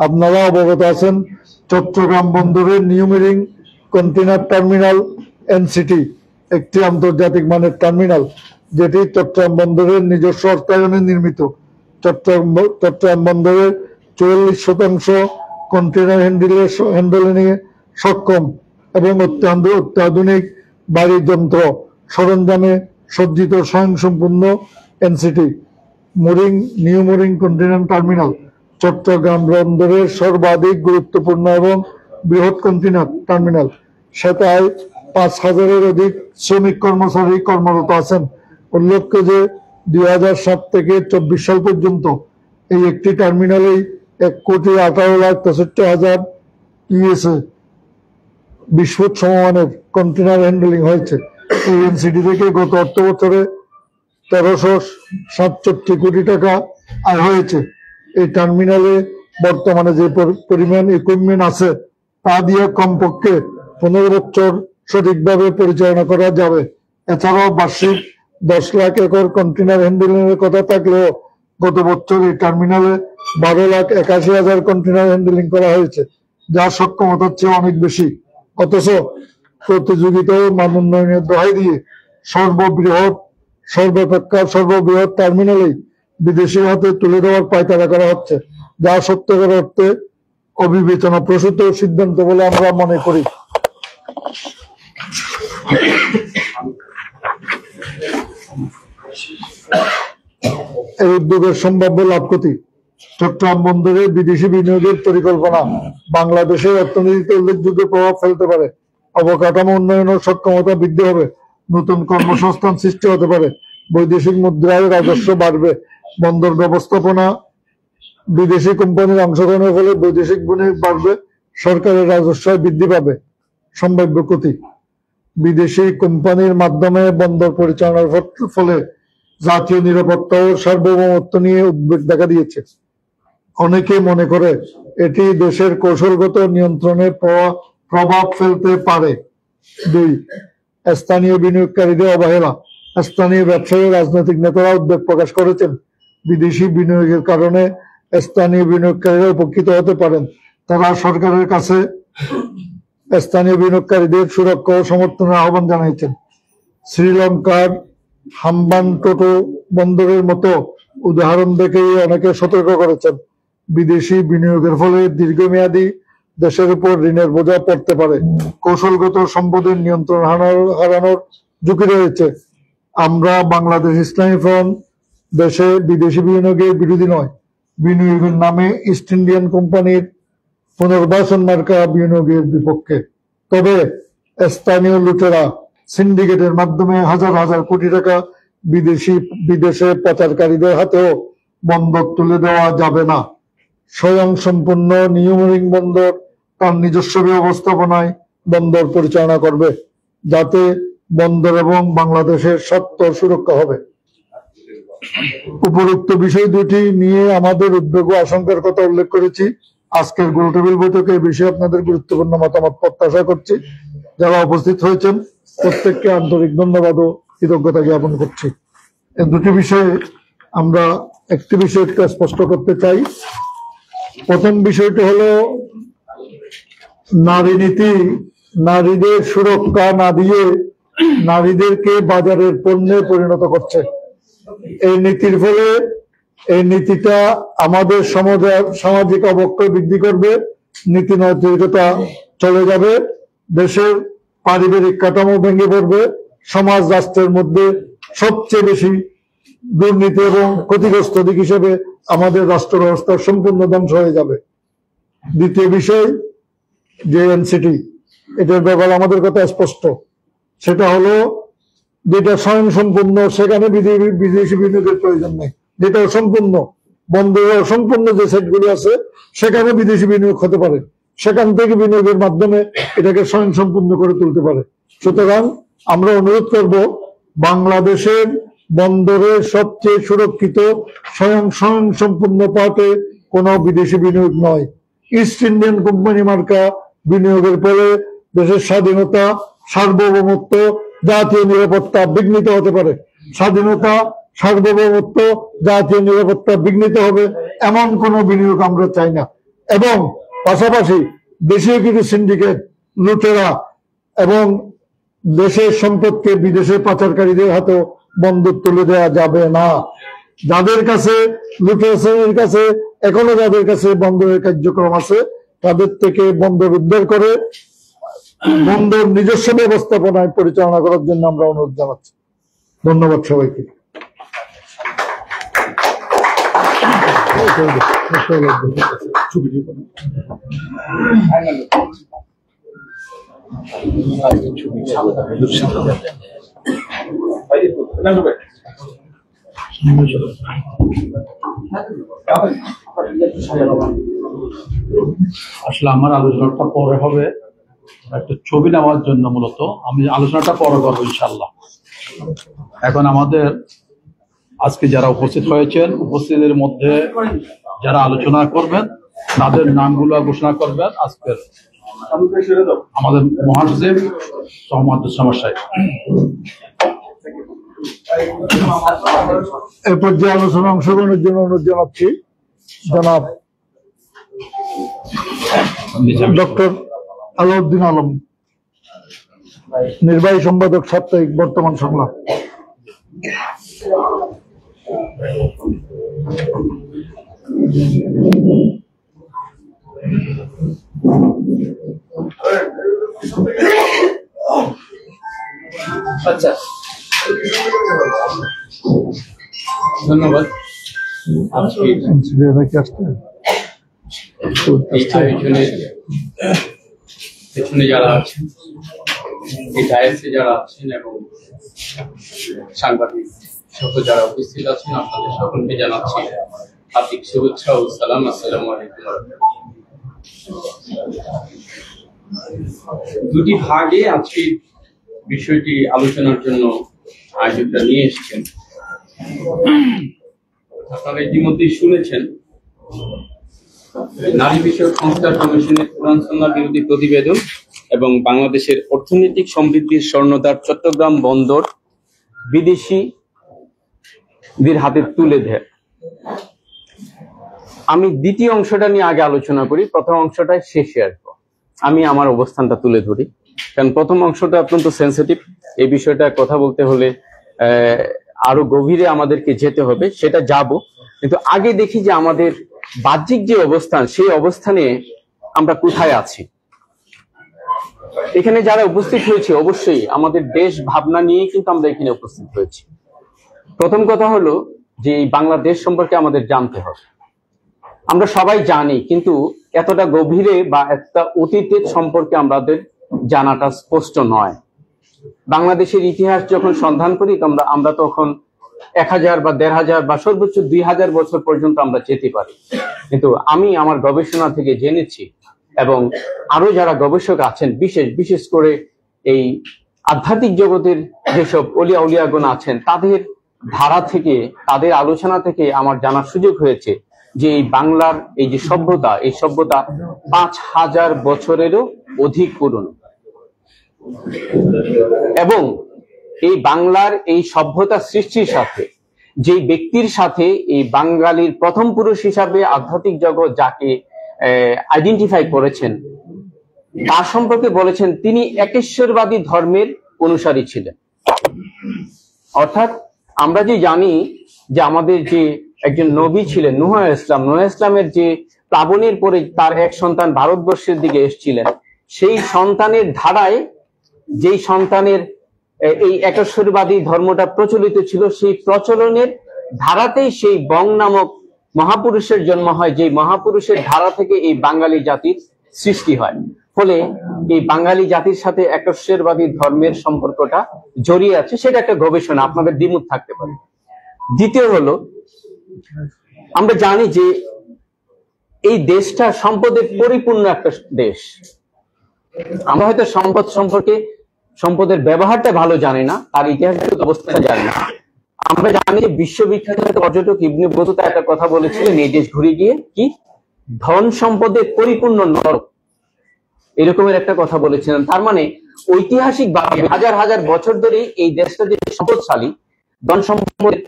আপনারা অবগত আছেন চট্টগ্রাম বন্দরের new Marine Container terminal NCT একটি আন্তর্জাতিক মানের টার্মিনাল, যেটি চট্টগ্রাম বন্দরের নিজস্ব অর্থায়নে নির্মিত। চট্টগ্রাম বন্দরের 44% কন্টেইনার হ্যান্ডলিংয়ে সক্ষম এবং অত্যাধুনিক বাড়ি যন্ত্র সরঞ্জামে সজ্জিত স্বয়ংসম্পূর্ণ NCT New Marine Container Terminal Chattogram বন্দরের সর্বাধিক গুরুত্বপূর্ণ এবং বৃহৎ কন্টেইনার টার্মিনাল। সেটায় 5,000-এর অধিক শ্রমিক কর্মচারী কর্মরত আছেন। উল্লেখ্য যে 2007 থেকে 24 সাল পর্যন্ত এই একটি টার্মিনালেই 1,18,63,000 ইউএসএ 20 ফুট সমমানের কন্টেইনার হ্যান্ডলিং হয়েছে। এই এনসিটি থেকে গত অর্থ বছরে 1367 কোটি টাকা আয় হয়েছে। এই টার্মিনালে বর্তমানে যে পরিমাণ ইকুইপমেন্ট আছে তা দিয়ে কমপক্ষে 15 বছর সঠিকভাবে পরিচালনা করা যাবে। এছাড়াও বার্ষিক 10 লাখ একর কন্টেইনার হ্যান্ডলিং এর কথা থাকলেও গত বছর এই টার্মিনালে 12,81,000 কন্টেইনার হ্যান্ডলিং করা হয়েছে, যা সক্ষমতার চেয়ে অনেক বেশি। অথচ প্রতিযোগিতা ও মান উন্নয়নের দোহাই দিয়ে সর্ববৃহৎ টার্মিনালেই বিদেশি হাতে তুলে দেওয়ার পায়তারা করা হচ্ছে, যা সত্যিকার অর্থে অবিবেচনা প্রসূত সিদ্ধান্ত বলে আমরা মনে করি। এই উদ্যোগের সম্ভাব্য লাভ ক্ষতি। চট্টগ্রাম বন্দরে বিদেশি বিনিয়োগের পরিকল্পনা বাংলাদেশের অর্থনীতিতে উল্লেখযোগ্য প্রভাব ফেলতে পারে। অবকাঠামো উন্নয়ন ও সক্ষমতা বৃদ্ধি হবে, নতুন কর্মসংস্থান সৃষ্টি হতে পারে, বৈদেশিক মুদ্রায় রাজস্ব বাড়বে, বন্দর ব্যবস্থাপনা বিদেশি কোম্পানির অংশগ্রহণের ফলে বৈদেশিক বিনিয়োগ বাড়বে, সরকারের রাজস্ব বৃদ্ধি পাবে। সম্ভাব্য ক্ষতি, বিদেশি কোম্পানির মাধ্যমে বন্দর পরিচালনার ফলে জাতীয় নিরাপত্তা ও সার্বভৌমত্ব নিয়ে উদ্বেগ দেখা দিয়েছে। অনেকে মনে করে এটি দেশের কৌশলগত নিয়ন্ত্রণে প্রভাব ফেলতে পারে। 2, স্থানীয় বিনিয়োগকারীদের অবহেলা। স্থানীয় ব্যবসায়ী ও রাজনৈতিক নেতারা উদ্বেগ প্রকাশ করেছেন বিদেশি বিনিয়োগের কারণে স্থানীয় বিনিয়োগকারীরা উপকৃত হতে পারেন। তারা সরকারের কাছে স্থানীয় বিনিয়োগকারীদের সুরক্ষা ও সমর্থনের আহ্বান জানিয়েছেন। শ্রীলঙ্কার হাম্বানটোটো বন্দরের মতো উদাহরণ দেখেই অনেকে সতর্ক করেছেন বিদেশি বিনিয়োগের ফলে দীর্ঘমেয়াদী দেশের উপর ঋণের বোঝা পড়তে পারে, কৌশলগত সম্পদের নিয়ন্ত্রণ হারানোর ঝুঁকি রয়েছে। আমরা বাংলাদেশ ইসলামী ফ্রন্ট দেশে বিদেশি বিনিয়োগের বিরোধী নয়, বিনিয়োগের নামে ইস্ট ইন্ডিয়ান কোম্পানির পুনর্বাসন মার্কা বিনিয়োগের বিপক্ষে। তবে স্থানীয় লুটেরা সিন্ডিকেটের মাধ্যমে হাজার হাজার কোটি টাকা বিদেশে পাচারকারীদের হাতেও বন্দর তুলে দেওয়া যাবে না। স্বয়ংসম্পূর্ণ নিউমরিং বন্দর তার নিজস্ব ব্যবস্থাপনায় বন্দর পরিচালনা করবে, যাতে বন্দর এবং বাংলাদেশের স্বার্থ সুরক্ষা হবে। উপরোক্ত বিষয় দুটি নিয়ে আমাদের উদ্বেগ ও আশঙ্কার কথা উল্লেখ করেছি। আজকের গোলটেবিল বৈঠকে এই বিষয়ে আপনাদের গুরুত্বপূর্ণ মতামত প্রত্যাশা করছি। যারা উপস্থিত হয়েছেন প্রত্যেককে আন্তরিক ধন্যবাদ ও কৃতজ্ঞতা জ্ঞাপন করছি। এই দুটি বিষয়ে আমরা একটি বিষয় একটু স্পষ্ট করতে চাই। প্রথম বিষয়টি হলো নারী নীতি। নারীদের সুরক্ষা না দিয়ে নারীদেরকে বাজারের পণ্যে পরিণত করছে। এই নীতির ফলে এই নীতিটা আমাদের সামাজিক অবক্ষয় বৃদ্ধি করবে, নীতি নৈতিকতা চলে যাবে, দেশের পারিবারিক কাঠামো ভেঙে পড়বে, সমাজ রাষ্ট্রের মধ্যে সবচেয়ে বেশি দুর্নীতি এবং ক্ষতিগ্রস্ত দিক হিসেবে আমাদের রাষ্ট্র ব্যবস্থা সম্পূর্ণ ধ্বংস হয়ে যাবে। দ্বিতীয় বিষয় যে এনসিটি, এটার ব্যাপারে আমাদের কথা স্পষ্ট। সেটা হলো যেটা স্বয়ংসম্পূর্ণ, সেখানে বিদেশি বিনিয়োগের প্রয়োজন নেই। যেটা সম্পূর্ণ বন্দরের সম্পূর্ণ যে সেটগুলো আছে সেখানে বিদেশি বিনিয়োগ হতে পারে, সেখান থেকে বিনিয়োগের মাধ্যমে এটাকে স্বয়ংসম্পূর্ণ করে তুলতে পারে। সুতরাং আমরা অনুরোধ করব, বাংলাদেশের বন্দরের সবচেয়ে সুরক্ষিত স্বয়ংসম্পূর্ণ পার্টে কোনো বিদেশি বিনিয়োগ নয়। ইস্ট ইন্ডিয়ান কোম্পানি মার্কা বিনিয়োগের ফলে দেশের স্বাধীনতা, সার্বভৌমত্ব, জাতীয় নিরাপত্তা বিঘ্নিত হতে পারে। স্বাধীনতা, সার্বভৌমত্ব, জাতীয় নিরাপত্তা বিঘ্নিত হবে এমন কোন বিনিয়োগ আমরা চাই না। এবং পাশাপাশি দেশীয় কিছু সিন্ডিকেট, লুটেরা এবং দেশের সম্পদকে বিদেশে পাচারকারীদের হাতে বন্দর তুলে দেওয়া যাবে না। যাদের কাছে লুটেরাদের কাছে এখনো যাদের কাছে বন্দরের কার্যক্রম আছে, তাদের থেকে বন্দর উদ্ধার করে বন্দর নিজস্ব ব্যবস্থাপনায় পরিচালনা করার জন্য আমরা অনুরোধ জানাচ্ছি। ধন্যবাদ সবাইকে। আসলে আমার আলোচনাটা পরে হবে, একটা ছবি নেওয়ার জন্য মূলত আমি আলোচনাটা পরে করবো ইনশাল্লাহ। এখন আমাদের আজকে যারা উপস্থিত হয়েছেন, উপস্থিতের মধ্যে যারা আলোচনা করবেন তাদের নামগুলো ঘোষণা করবেন আজকের আমাদের মহাসচিব সহমত সমস্যায়। এই পর্যায়ে আলোচনা অংশগ্রহণের জন্য অনুরোধ জানাচ্ছি জনাব ডক্টর আলাউদ্দিন আলম, নির্বাহী সম্পাদক, সাপ্তাহিক বর্তমান সংলাপ। আচ্ছা, ধন্যবাদ। এই আয়োজনের পেছনে যারা আছেন, এই ডায়াসে যারা আছেন এবং সাংবাদিক সহ যারা উপস্থিত আছেন, আপনাদের সকলকে জানাচ্ছি হার্দিক শুভেচ্ছা ও সালাম। আসসালামু আলাইকুম। দুটি ভাগে আজকে বিষয়টি আলোচনার জন্য আয়োজকরা নিয়ে এসেছেন। আপনারা ইতিমধ্যেই শুনেছেন নারী বিষয়ক সংস্কার কমিশনের কোরআন সুন্নাহ বিরোধী প্রতিবেদন এবং বাংলাদেশের অর্থনৈতিক সমৃদ্ধির স্বর্ণদ্বার চট্টগ্রাম বন্দর বিদেশিদের হাতে তুলে দেয়। আমি দ্বিতীয় অংশটা নিয়ে আগে আলোচনা করি, প্রথম অংশটা শেষে আসবো। আমি আমার অবস্থানটা তুলে ধরি, কারণ প্রথম অংশটা অত্যন্ত সেন্সিটিভ। এই বিষয়টা কথা বলতে হলে আরো গভীরে আমাদেরকে যেতে হবে, সেটা যাব। কিন্তু আগে দেখি যে আমাদের বাহ্যিক যে অবস্থান, সেই অবস্থানে আমরা কোথায় আছি। এখানে যারা উপস্থিত হয়েছে অবশ্যই আমাদের দেশ ভাবনা নিয়ে কিন্তু আমরা এখানে উপস্থিত হয়েছি। প্রথম কথা হলো যে এই বাংলাদেশ সম্পর্কে আমাদের জানতে হবে। আমরা সবাই জানি, কিন্তু এতটা গভীরে বা একটা অতীতের সম্পর্কে আমাদের জানাটা স্পষ্ট নয়। বাংলাদেশের ইতিহাস যখন সন্ধান করি আমরা তখন 1000 বা 1500 বা সর্বোচ্চ 2000 বছর পর্যন্ত আমরা যেতে পারি। কিন্তু আমি আমার গবেষণা থেকে জেনেছি, এবং আরো যারা গবেষক আছেন, বিশেষ করে এই আধ্যাত্মিক জগতের যেসব অলিয়া উলিয়াগণ আছেন, তাদের ধারা থেকে, তাদের আলোচনা থেকে আমার জানার সুযোগ হয়েছে যে এই বাংলার এই যে সভ্যতা, এই সভ্যতা 5000 বছরেরও অধিক পুরনো। এবং এই বাংলার এই সভ্যতা সৃষ্টির সাথে যে ব্যক্তির সাথে এই বাঙালির প্রথম পুরুষ হিসাবে আধ্যাত্মিক জগৎ যাকে আইডেন্টিফাই করেছেন, তার সম্পর্কে বলেছেন তিনি একেশ্বরবাদী ধর্মের অনুসারী ছিলেন। অর্থাৎ আমরা যে জানি যে আমাদের যে একজন নবী ছিলেন নূহ ইসলামের যে প্লাবনের পরে তার এক সন্তান ভারতবর্ষের দিকে এসেছিলেন, সেই সন্তানের ধারায় যেই সন্তানের এই একেশ্বরবাদী ধর্মটা প্রচলিত ছিল, সেই প্রচলনের ধারাতেই সেই বং নামক মহাপুরুষের জন্ম হয়, যে মহাপুরুষের ধারা থেকে এই বাঙালি জাতির সৃষ্টি হয়। ফলে এই বাঙালি জাতির সাথে একেশ্বরবাদী ধর্মের সম্পর্কটা জড়িয়ে আছে। সেটা একটা গবেষণা, আপনাদের দ্বিমত থাকতে পারে। দ্বিতীয় হলো, আমরা জানি যে এই দেশটা সম্পদের পরিপূর্ণ একটা দেশ। আমরা হয়তো সম্পদ সম্পর্কে, সম্পদের ব্যবহারটা ভালো জানি না, তার ইতিহাসগত অবস্থা জানি না। আমরা জানি যে বিশ্ববিখ্যাত পর্যটক ইবনে বতুতা একটা কথা বলেছিলেন এই দেশ ঘুরে গিয়ে, কি ধন সম্পদে পরিপূর্ণ নরক, এরকমের একটা কথা বলেছিলেন। তার মানে ঐতিহাসিক ভাবে হাজার হাজার বছর ধরে এই দেশটা যে সম্পদশালী, ধন সম্পদের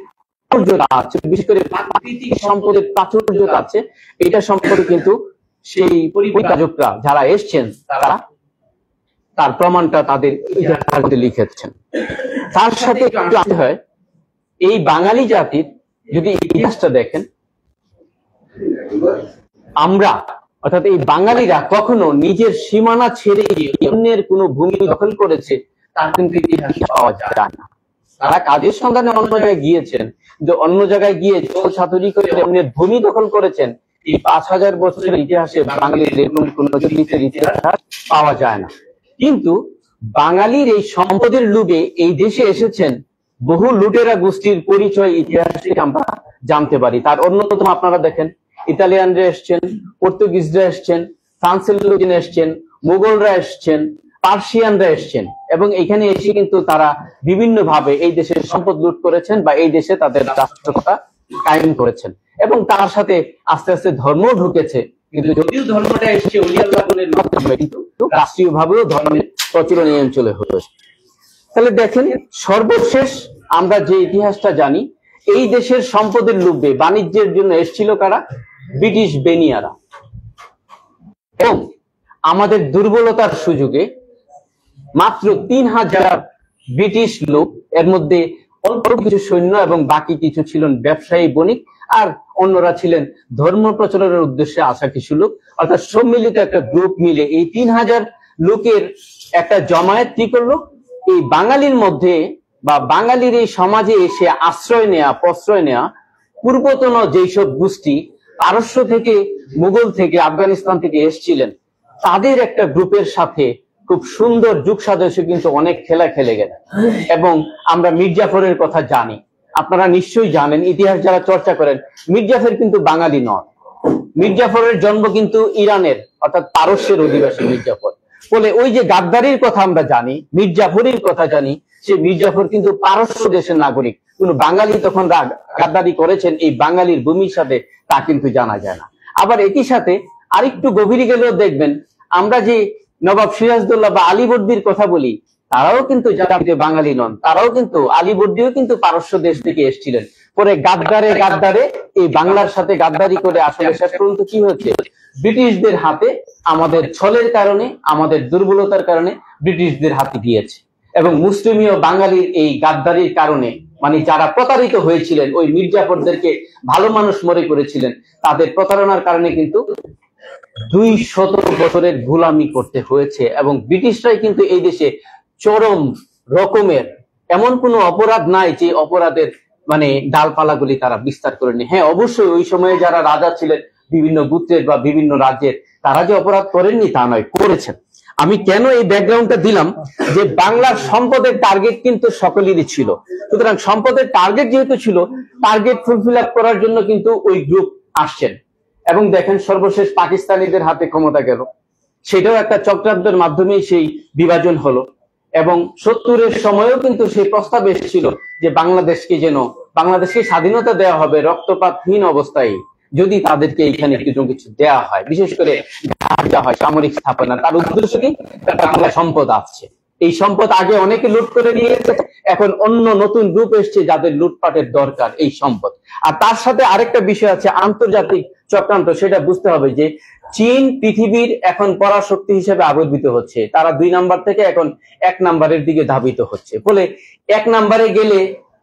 প্রাচুর্যতা আছে, বিশেষ করে প্রাকৃতিক সম্পদের প্রাচুর্যতা আছে, এটা সম্পর্কে কিন্তু সেই পরিব্রাজকরা যারা এসছেন তারা তার প্রমাণটা তাদের ইতিহাসে লিখেছেন। তার সাথে একটু আসতে হয়, এই বাঙালি জাতির যদি ইতিহাসটা দেখেন, আমরা অর্থাৎ এই বাঙালিরা কখনো নিজের সীমানা ছেড়ে গিয়ে অন্যের কোনো ভূমি দখল করেছে তার কিন্তু ইতিহাস পাওয়া যায় না। তারা কাজের সন্ধানে অন্য জায়গায় গিয়েছেন, কিন্তু অন্য জায়গায় গিয়ে ছাতুরি করে অন্যের ভূমি দখল করেছেন। এই 5000 বছরের ইতিহাসে বাঙালির এরকম কোনো ইতিহাস পাওয়া যায় না। কিন্তু বাঙালির এই সম্পদের লোভে এই দেশে এসেছেন বহু লুটেরা গোষ্ঠীর পরিচয় ইতিহাস থেকে আমরা জানতে পারি। তার অন্যতম আপনারা দেখেন, ইতালিয়ানরা এসছেন, পর্তুগিজরা এসছেন, ফ্রান্সের লোকজন এসছেন, মুঘলরা এসছেন, পার্সিয়ানরা এসছেন, এবং এখানে এসে কিন্তু তারা বিভিন্ন ভাবে এই দেশের সম্পদ লুট করেছেন বা এই দেশে তাদের রাষ্ট্রতা কায়েম করেছেন। এবং তার সাথে আস্তে আস্তে ধর্ম ঢুকেছে, কিন্তু যদিও ধর্মটা এসছে ওলিয়াল্লাহগণের মাধ্যমে, কিন্তু রাষ্ট্রীয় ভাবেও ধর্মের প্রচলন এই অঞ্চলে হয়েছে। তাহলে দেখেন, সর্বশেষ আমরা যে ইতিহাসটা জানি, এই দেশের সম্পদের লোভে বাণিজ্যের জন্য এসেছিল কারা? ব্রিটিশ বেনিয়ারা। এবং আমাদের দুর্বলতার সুযোগে মাত্র 3000 ব্রিটিশ লোক, এর মধ্যে অল্প কিছু সৈন্য এবং বাকি কিছু ছিলেন ব্যবসায়ী বণিক, আর অন্যরা ছিলেন ধর্ম প্রচারের উদ্দেশ্যে আসা কিছু লোক। অর্থাৎ সম্মিলিত একটা গ্রুপ মিলে এই 3000 লোকের একটা জমায়েত কি করলো? এই বাঙালির মধ্যে বা বাঙালির এই সমাজে এসে আশ্রয় নেয়া, প্রশ্রয় নেয়া পূর্বতন যেসব গোষ্ঠী পারস্য থেকে, মুঘল থেকে, আফগানিস্তান থেকে এসেছিলেন, তাদের একটা গ্রুপের সাথে খুব সুন্দর যুগ সাদৃশ্য কিন্তু অনেক খেলা খেলে গেল। এবং আমরা মির্জাফরের কথা জানি, আপনারা নিশ্চয়ই জানেন, ইতিহাস যারা চর্চা করেন, মির্জাফর কিন্তু বাঙালি নন। মির্জাফরের জন্ম কিন্তু ইরানের অর্থাৎ পারস্যের অধিবাসী মির্জাফর। বলে ওই যে গাদ্দারির কথা আমরা জানি, মির্জাফরির কথা জানি, সে মির্জাফর কিন্তু পারস্য দেশের নাগরিক। কোন বাঙালি তখন গাদ্দারি করেছেন এই বাঙালির ভূমির সাথে তা কিন্তু জানা যায় না। আবার একই সাথে আরেকটু গভীরে গেলেও দেখবেন, আমরা যে নবাব সিরাজদৌল্লা বা আলীবর্দীর কথা বলি, তারাও কিন্তু যারা বাঙালি নন, তারাও কিন্তু আলীবর্দীও কিন্তু পারস্য দেশ থেকে এসেছিলেন। পরে গাদ্দারে এই বাংলার সাথে গাদ্দারি করে আসলে শেষ পর্যন্ত কি হচ্ছে, ব্রিটিশদের হাতে আমাদের ছলের কারণে, আমাদের দুর্বলতার কারণে ব্রিটিশদের হাতে গিয়েছে। এবং মুসলিমীয় বাঙালির এই গাদ্দারির কারণে, মানে যারা প্রতারিত হয়েছিলেন, ওই মির্জাফরদেরকে ভালো মানুষ মনে করেছিলেন, তাদের প্রতারণার কারণে কিন্তু 200 বছরের গোলামি করতে হয়েছে। এবং ব্রিটিশরাই কিন্তু এই দেশে চরম রকমের এমন কোনো অপরাধ নাই যে অপরাধের মানে ডালপালাগুলি তারা বিস্তার করেনি। হ্যাঁ, অবশ্যই ওই সময়ে যারা রাজা ছিলেন বিভিন্ন গোত্রের বা বিভিন্ন রাজ্যের, তারা যে অপরাধ করেননি তা নয়, করেছেন। আমি কেন এই ব্যাকগ্রাউন্ডটা দিলাম, যে বাংলার সম্পদের টার্গেট কিন্তু সকলেরই ছিল। সুতরাং সম্পদের টার্গেট যেহেতু ছিল, টার্গেট ফুলফিল আপ করার জন্য কিন্তু ওই গ্রুপ আসছেন। এবং দেখেন সর্বশেষ পাকিস্তানিদের হাতে ক্ষমতা গেল, সেটাও একটা চক্রান্তের মাধ্যমেই সেই বিভাজন হলো। এবং 70-এর সময়ও কিন্তু সেই প্রস্তাব এসেছিল যে বাংলাদেশকে স্বাধীনতা দেওয়া হবে রক্তপাতহীন অবস্থায়, যদি তাদেরকে এখানে কিছু দেওয়া হয়, বিশেষ করে সামরিক স্থাপনা। তার উদ্দেশ্য কি, বাংলা সম্পদ আছে, এই সম্পদ আগে অনেকে লুট করে নিয়েছে, এখন অন্য নতুন গ্রুপ এসছে যাদের লুটপাটের দরকার এই সম্পদ। আর তার সাথে আরেকটা বিষয় আছে, আন্তর্জাতিক চক্রান্ত। সেটা বুঝতে হবে যে চীন পৃথিবীর এখন পরাশক্তি হিসেবে আবির্ভূত হচ্ছে। তারা 2 নাম্বার থেকে এখন 1 নাম্বারের দিকে ধাবিত হচ্ছে। ফলে 1 নাম্বারে গেলে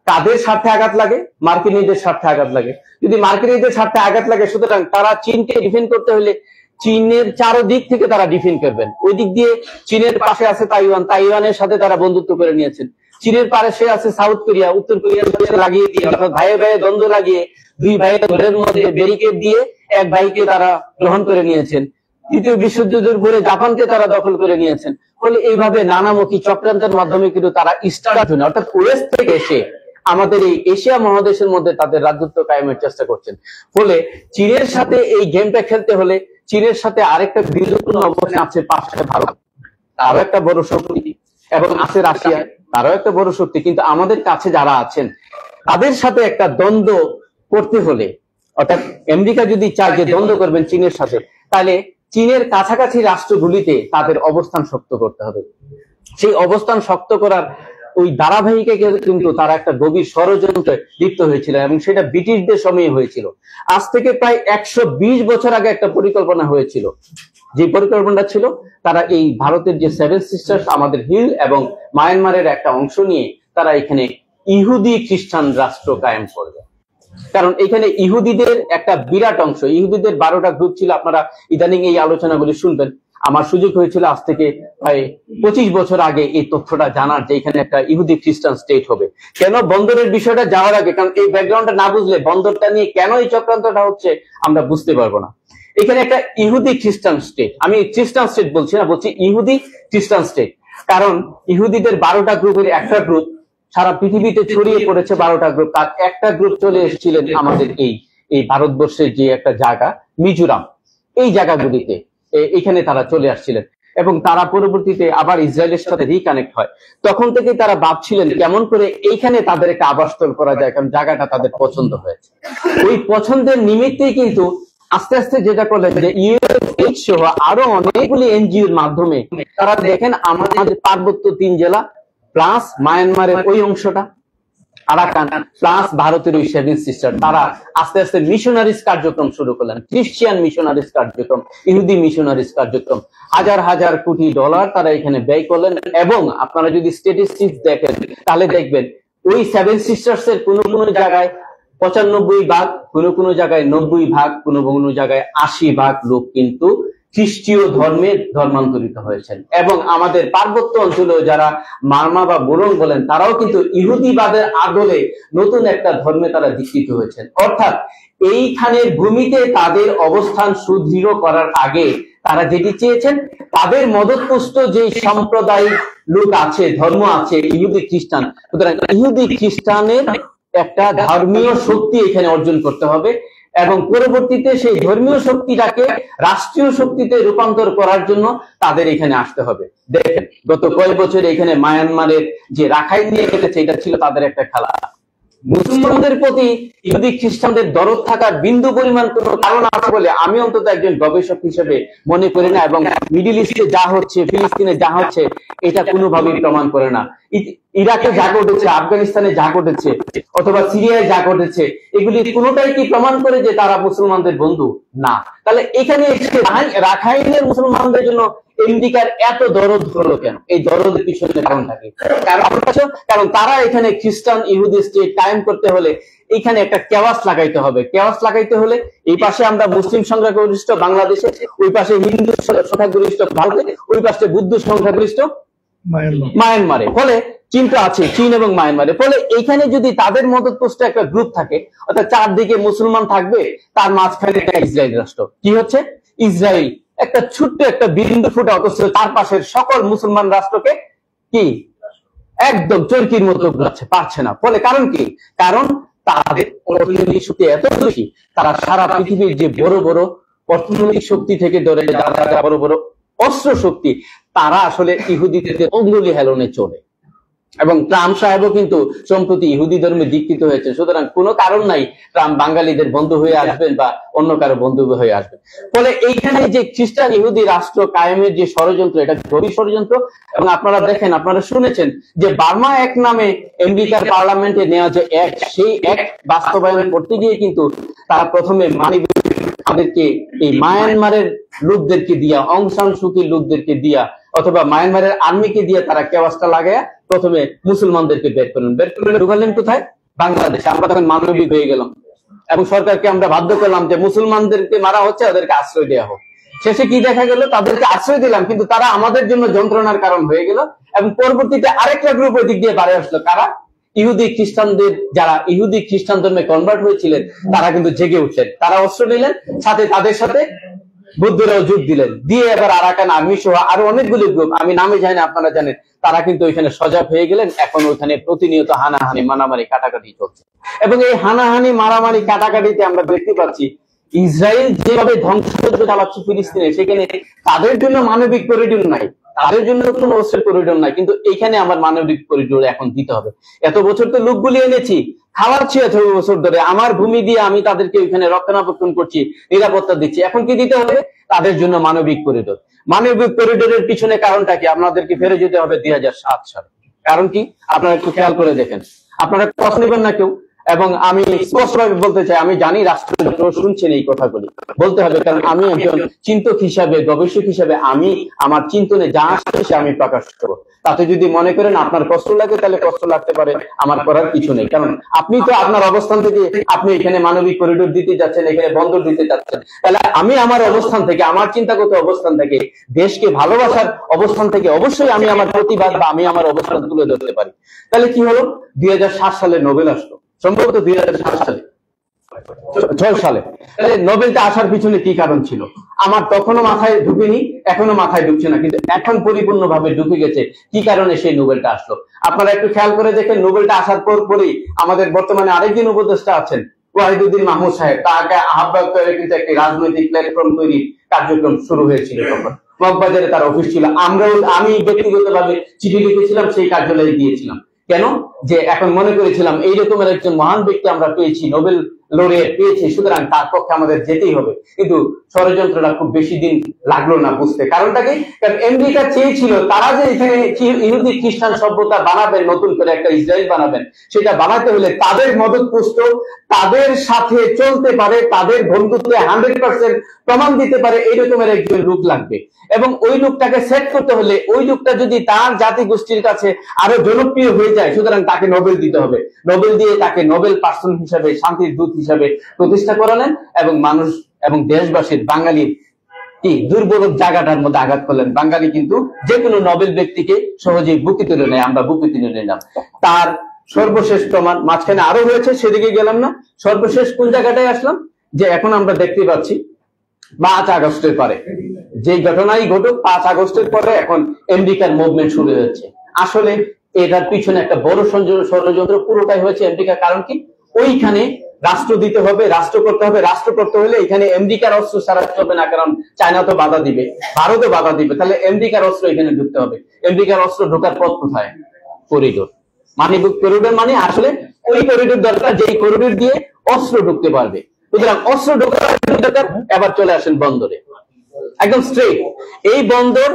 কাদের স্বার্থে আঘাত লাগে, মার্কিনীদের স্বার্থে আঘাত লাগে। যদি মার্কিনীদের স্বার্থে আঘাত লাগে, সুতরাং তারা চীনকে ডিফেন্ড করতে হলে চীনের চারদিক থেকে তারা ডিফেন্ড করবেন। ওই দিক দিয়ে চীনের পাশে আছে তাইওয়ানের সাথে তারা বন্ধুত্ব করে নিয়েছেন। চীনের পাশে আছে সাউথ কোরিয়া, উত্তর কোরিয়ার সাথে লাগিয়ে দিয়ে, ভাইয়ে ভাইয়ে দ্বন্দ্ব লাগিয়ে 2 ভাইয়ের মধ্যে ব্যারিকেড দিয়ে 1 ভাইকে তারা গ্রহণ করে নিয়েছেন। দ্বিতীয় বিশ্বযুদ্ধের পরে জাপানকে তারা দখল করে নিয়েছেন। ফলে এইভাবে নানামুখী চক্রান্তের মাধ্যমে কিন্তু তারা ইস্টার্ন অর্থাৎ ওয়েস্ট থেকে এসে আমাদের এই এশিয়া মহাদেশের মধ্যে তাদের রাজত্ব কায়েমের চেষ্টা করছেন। ফলে চীনের সাথে এই গেমটা খেলতে হলে চীনের সাথে আরেকটা বিরোধপূর্ণ অবস্থান আছে পাশে ভারত, তারও একটা বড় শক্তি, এবং আছে রাশিয়া, তারও একটা বড় শক্তি। কিন্তু আমাদের কাছে যারা আছেন তাদের সাথে একটা দ্বন্দ্ব করতে হলে, অর্থাৎ আমেরিকা যদি চায় যে দ্বন্দ্ব করবেন চীনের সাথে, তাহলে চীনের কাছাকাছি রাষ্ট্রগুলিতে তাদের অবস্থান শক্ত করতে হবে। সেই অবস্থান শক্ত করার ওই ধারাবাহিকে কিন্তু তারা একটা গভীর ষড়যন্ত্রে লিপ্ত হয়েছিল, এবং সেটা ব্রিটিশদের সময়ে হয়েছিল। আজ থেকে প্রায় 120 বছর আগে একটা পরিকল্পনা হয়েছিল। যে পরিকল্পনাটা ছিল, তারা এই ভারতের যে 7 সিস্টার্স, আমাদের হিল এবং মায়ানমারের একটা অংশ নিয়ে তারা এখানে ইহুদি খ্রিস্টান রাষ্ট্র কায়েম করবে। কারণ এখানে ইহুদিদের একটা বিরাট অংশ, ইহুদিদের 12টা গ্রুপ ছিল। আপনারা ইদানিং এই আলোচনাগুলি শুনবেন। আমার সুযোগ হয়েছিল আজ থেকে প্রায় 25 বছর আগে এই তথ্যটা জানার, যে এখানে একটা ইহুদি খ্রিস্টান স্টেট হবে। কেন বন্দরের বিষয়টা যাওয়ার আগে, কারণ এই ব্যাকগ্রাউন্ডটা না বুঝলে বন্দরটা নিয়ে কেন এই চক্রান্তটা হচ্ছে আমরা বুঝতে পারবো না। এখানে একটা ইহুদি খ্রিস্টান স্টেট, আমি খ্রিস্টান স্টেট বলছি না, বলছি ইহুদি খ্রিস্টান স্টেট। কারণ ইহুদিদের 12টা গ্রুপের একটা গ্রুপ সারা পৃথিবীতে ছড়িয়ে পড়েছে, 12টা গ্রুপ। তার একটা গ্রুপ চলে এসেছিলেন আমাদের এই ভারতবর্ষের যে একটা জায়গা মিজোরাম, এই জায়গাগুলিতে এখানে তারা চলে আসছিলেন। এবং তারা পরবর্তীতে আবার ইসরায়েলের সাথে রিকানেক্ট হয়। তখন থেকে তারা ভাবছিলেন কেমন করে এইখানে তাদের একটা আবাসস্থল করা যায়, কারণ জায়গাটা তাদের পছন্দ হয়েছে। ওই পছন্দের নিমিত্তেই কিন্তু আস্তে আস্তে যেটা করলেন যে ইউএনএইচসিআর সহ আরো অনেকগুলি এনজিওর মাধ্যমে তারা দেখেন আমাদের পার্বত্য 3 জেলা প্লাস মায়ানমারের ওই অংশটা আরাকান প্লাস ভারতের ওই 7 সিস্টার, তারা আস্তে আস্তে মিশনারিজ কার্যক্রম শুরু করলেন, খ্রিস্টিয়ান মিশনারিজ কার্যক্রম, ইহুদি মিশনারিজ কার্যক্রম। হাজার হাজার কোটি ডলার তারা এখানে ব্যয় করলেন। এবং আপনারা যদি স্ট্যাটিস্টিক্স দেখেন তাহলে দেখবেন ওই 7 সিস্টার্স এর কোনো কোনো জায়গায় 95 ভাগ, কোনো জায়গায় 90 ভাগ, কোনো জায়গায় 80 ভাগ লোক কিন্তু খ্রিস্টীয় ধর্মে ধর্মান্তরিত হয়েছেন। এবং আমাদের পার্বত্য অঞ্চলেও যারা মারমা বা বোরং বলেন, তারাও কিন্তু ইহুদিবাদের আদলে নতুন একটা ধর্মে তারা দীক্ষিত হয়েছেন। অর্থাৎ এইখানের ভূমিতে তাদের অবস্থান সুদৃঢ় করার আগে তারা যেটি চেয়েছেন, তাদের মদতপুষ্ট যে সাম্প্রদায়িক লোক আছে, ধর্ম আছে, ইহুদি খ্রিস্টান, সুতরাং ইহুদি খ্রিস্টানের একটা ধর্মীয় শক্তি এখানে অর্জন করতে হবে। এবং পরবর্তীতে সেই ধর্মীয় শক্তিটাকে রাষ্ট্রীয় শক্তিতে রূপান্তর করার জন্য তাদের এখানে আসতে হবে। দেখেন গত কয়েক বছর এখানে মায়ানমারের যে রাখাইন নিয়ে গেছে, এটা ছিল তাদের একটা খেলা। মুসলমানদের প্রতি ইহুদি খ্রিস্টানদের দরদ থাকার বিন্দু পরিমাণ কোনো কারণ আছে বলে আমি অন্তত একজন গবেষক হিসেবে মনে করি না, এবং মিডিল ইস্টে যা হচ্ছে, ফিলিস্তিনে যা হচ্ছে, এটা কোনোভাবেই প্রমাণ করে না। ইরাকে যা ঘটেছে, আফগানিস্তানে যা ঘটেছে, অথবা সিরিয়ায় যা ঘটেছে, এগুলি কোনোটাই কি প্রমাণ করে যে তারা মুসলমানদের বন্ধু? না। তাহলে এখানে রাখাইনের মুসলমানদের জন্য আমেরিকার এত দরদ হলো কেন? এই দরদের পিছনে কারণ থাকে, কারণ তারা এখানে খ্রিস্টান ইহুদি স্টেট কায়েম করতে হলে এখানে একটা কেওয়াস লাগাইতে হবে। কেওয়াস লাগাইতে হলে এই পাশে আমরা মুসলিম সংখ্যাগরিষ্ঠ বাংলাদেশে, ওই পাশে হিন্দু সংখ্যাগরিষ্ঠ ভারতে, ওই পাশে বুদ্ধ সংখ্যাগরিষ্ঠ মায়ানমারে, ফলে চিন্তা আছে চীন এবং মায়ানমারে। ফলে এখানে যদি তাদের মদতপুষ্ট একটা গ্রুপ থাকে, অর্থাৎ চারদিকে মুসলমান থাকবে, তার মাঝখানে একটা ইসরায়েল রাষ্ট্র। কি হচ্ছে? ইসরায়েল একটা ছোট্ট একটা বিন্দু ফুটা, অথচ তার পাশের সকল মুসলমান রাষ্ট্রকে কি একদম চরকির মতো ঘুরাচ্ছে, পারছে না। ফলে কারণ কি? কারণ তাদের অর্থনৈতিক শক্তি এত বেশি, তারা সারা পৃথিবীর যে বড় বড় অর্থনৈতিক শক্তি থেকে ধরে যারা বড় বড় অস্ত্র শক্তি, তারা আসলে ইহুদিদের অঙ্গুলি হেলনে চলে। এবং ট্রাম্প সাহেবও কিন্তু সম্প্রতি ইহুদি ধর্মে দীক্ষিত হয়েছে। সুতরাং কোনো কারণ নাই ট্রাম্প বাঙালিদের বন্ধু হয়ে আসবেন বা অন্য কারো বন্ধু হয়ে আসবেন। ফলে এইখানে যে খ্রিস্টান ইহুদি রাষ্ট্র কায়েমের যে ষড়যন্ত্র, এটা গভীর ষড়যন্ত্র। এবং আপনারা দেখেন, আপনারা শুনেছেন যে বার্মা অ্যাক্ট নামে আমেরিকার পার্লামেন্টে নেওয়া যে অ্যাক্ট, সেই অ্যাক্ট বাস্তবায়ন করতে গিয়ে কিন্তু তারা প্রথমে তাদেরকে এই মায়ানমারের লোকদেরকে দিয়া, অং সান সুকির লোকদেরকে দিয়া, অথবা মায়ানমারের আর্মিকে দিয়ে তারা কেওয়াসটা লাগায়া প্রথমে মুসলমানদেরকে বের করে ঢুকালেন কোথায়? বাংলাদেশে। আমরা তখন মানবিক হয়ে গেলাম এবং সরকারকে আমরা বাধ্য করলাম যে মুসলমানদেরকে মারা হচ্ছে, ওদেরকে আশ্রয় দেওয়া হোক। শেষে কি দেখা গেল? তাদেরকে আশ্রয় দিলাম, কিন্তু তারা আমাদের জন্য যন্ত্রণার কারণ হয়ে গেল। এবং পরবর্তীতে আরেকটা গ্রুপ ওই দিক দিয়ে বাড়ে আসলো। কারা? ইহুদি খ্রিস্টানদের, যারা ইহুদি খ্রিস্টান ধর্মে কনভার্ট হয়েছিলেন, তারা কিন্তু জেগে উঠলেন, তারা অস্ত্র নিলেন, সাথে তাদের সাথে বুদ্ধরাও যোগ দিলেন, দিয়ে এবার আরাকান আর্মি সহ আরো অনেকগুলি গ্রুপ, আমি নামে জানি না, আপনারা জানেন, তারা কিন্তু ওইখানে সজাগ হয়ে গেলেন। এখন ওইখানে প্রতিনিয়ত হানাহানি, মারামারি, কাটাকাটি চলছে। এবং এই হানাহানি, মারামারি, কাটাকাটিতে আমরা দেখতে পাচ্ছি ইসরায়েল যেভাবে ধ্বংসযজ্ঞ চালাচ্ছে ফিলিস্তিনে, সেখানে তাদের জন্য মানবিক করিডোর নাই, তাদের জন্য কোনো অস্ত্রের করিডোর নাই, কিন্তু এইখানে আমার মানবিক করিডোর এখন দিতে হবে। এত বছর তো লোকগুলি এনেছি, খাওয়াচ্ছি 18 বছর ধরে, আমার ভূমি দিয়ে আমি তাদেরকে ওইখানে রক্ষণাবেক্ষণ করছি, নিরাপত্তা দিচ্ছি, এখন কি দিতে হবে? তাদের জন্য মানবিক করিডোর। মানবিক করিডোরের পিছনে কারণটা কি? আপনাদেরকে ফিরে যেতে হবে 2007 সালে। কারণ কি? আপনারা একটু খেয়াল করে দেখেন, আপনারা কথা নেবেন না কেউ। এবং আমি স্পষ্টভাবে বলতে চাই, আমি জানি রাষ্ট্রযন্ত্র শুনছেন এই কথাগুলি, বলতে হবে, কারণ আমি একজন চিন্তক হিসাবে, গবেষক হিসাবে আমি আমার চিন্তনে যা আসছে সে আমি প্রকাশ করবো। তাতে যদি মনে করেন আপনার কষ্ট লাগে, তাহলে কষ্ট লাগতে পারে, আমার করার কিছু নেই। কারণ আপনি তো আপনার অবস্থান থেকে আপনি এখানে মানবিক করিডোর দিতে যাচ্ছেন, এখানে বন্দর দিতে যাচ্ছেন, তাহলে আমি আমার অবস্থান থেকে, আমার চিন্তাগত অবস্থান থেকে, দেশকে ভালোবাসার অবস্থান থেকে অবশ্যই আমি আমার প্রতিবাদ বা আমি আমার অবস্থান তুলে ধরতে পারি। তাহলে কি হলো? 2007 সালে নোবেল আসলো, সম্ভবত 2007 সালে, 6 সালে। তাহলে নোবেলটা আসার পিছনে কি কারণ ছিল? আমার তখনও মাথায় ঢুকেনি, এখনো মাথায় ঢুকছে না, কিন্তু এখন পরিপূর্ণভাবে ঢুকে গেছে কি কারণে সেই নোবেলটা আসলো। আপনারা একটু খেয়াল করে দেখেন, নোবেলটা আসার পরই আমাদের বর্তমানে আরেকজন উপদেষ্টা আছেন, ওয়াহিদুদ্দিন মাহমুদ সাহেব, তাকে আহ্বায়ক করে কিন্তু একটি রাজনৈতিক প্ল্যাটফর্ম তৈরির কার্যক্রম শুরু হয়েছিল। তখন মগবাজারে তার অফিস ছিল, আমি ব্যক্তিগতভাবে চিঠি লিখেছিলাম, সেই কার্যালয়ে গিয়েছিলাম। কেন? যে এখন মনে করেছিলাম এই রকমের একজন মহান ব্যক্তি আমরা পেয়েছি, নোবেল লরিয়েট পেয়েছি, সুতরাং তার পক্ষে আমাদের যেতেই হবে। কিন্তু ষড়যন্ত্রটা খুব বেশি দিন লাগলো না বুঝতে। কারণটা কি? কারণ আমেরিকা চেয়েছিল তারা যে এখানে ইহুদি খ্রিস্টান সভ্যতা বানাবেন, নতুন করে একটা ইসরায়েল বানাবেন, সেটা বানাতে হলে তাদের মদতপুষ্ট, তাদের সাথে চলতে পারে, তাদের বন্ধুত্বে 100% প্রমাণ দিতে পারে, এই রকমের একজন লোক লাগবে। এবং ওই লোকটাকে সেট করতে হলে, ওই লোকটা যদি তার জাতি গোষ্ঠীর কাছে আরো জনপ্রিয় হয়ে যায়, সুতরাং তাকে নোবেল দিতে হবে। নোবেল দিয়ে তাকে নোবেল পার্সন হিসাবে, শান্তির দূত হিসাবে প্রতিষ্ঠা করালেন এবং মানুষ এবং দেশবাসীর, বাঙালির কি দুর্বল জায়গাটার মধ্যে আঘাত করলেন। বাঙালি কিন্তু যে কোনো নোবেল ব্যক্তিকে সহজেই বুকে তুলে নেয়, আমরা বুকে তুলে নিলাম। তার সর্বশেষ প্রমাণ মাঝখানে আরো হয়েছে, সেদিকে গেলাম না। সর্বশেষ কোন জায়গাটায় আসলাম? যে এখন আমরা দেখতে পাচ্ছি 5 আগস্টের পরে যে ঘটনাই ঘটুক, 5 আগস্টের পরে এখন আমেরিকার মুভমেন্ট শুরু হয়েছে। আসলে এটার পিছনে একটা বড় ষড়যন্ত্র পুরোটাই হয়েছে আমেরিকা। কারণ কি? ওইখানে রাষ্ট্র দিতে হবে, রাষ্ট্র করতে হবে। রাষ্ট্র করতে হলে এখানে আমেরিকার অস্ত্র ছাড়া চলবে না, কারণ চায়না তো বাধা দিবে, ভারতও বাধা দিবে, তাহলে আমেরিকার অস্ত্র এখানে ঢুকতে হবে। আমেরিকার অস্ত্র ঢোকার পথ কোথায়? করিডোর। মানে করিডোর মানে আসলে ওই করিডোর দরকার যেই করিডোর দিয়ে অস্ত্র ঢুকতে পারবে। সুতরাং অস্ত্র ঢোকার দরকার। এবার চলে আসেন বন্দরে, একদম স্ট্রেট। এই বন্দর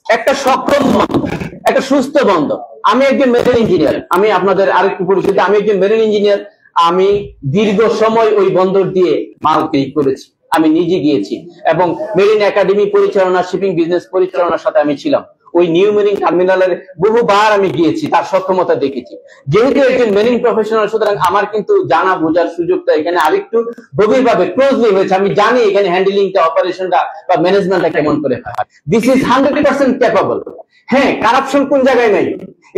একটা সক্ষম বন্দর, একটা সুস্থ বন্দর। আমি একজন মেরিন ইঞ্জিনিয়ার, আমি আপনাদের আরেকটু পরিচিত, আমি একজন মেরিন ইঞ্জিনিয়ার। আমি দীর্ঘ সময় ওই বন্দর দিয়ে মাল ক্লিক করেছি, আমি নিজে গিয়েছি, এবং মেরিন একাডেমি পরিচালনা, শিপিং বিজনেস পরিচালনার সাথে আমি ছিলাম। ওই নিউ মেরিন টার্মিনালের বহুবার আমি গিয়েছি, তার সক্ষমতা দেখেছি। যেহেতু একজন মেরিন প্রফেশনাল, সুতরাং আমার কিন্তু জানা বোঝার সুযোগটা এখানে আরেকটু গভীরভাবে ক্লোজলি হয়েছে। আমি জানি এখানে হ্যান্ডেলিংটা, অপারেশনটা বা ম্যানেজমেন্টটা কেমন করে হয়। This is 100% capable. হ্যাঁ, কারাপশন কোন জায়গায় নাই?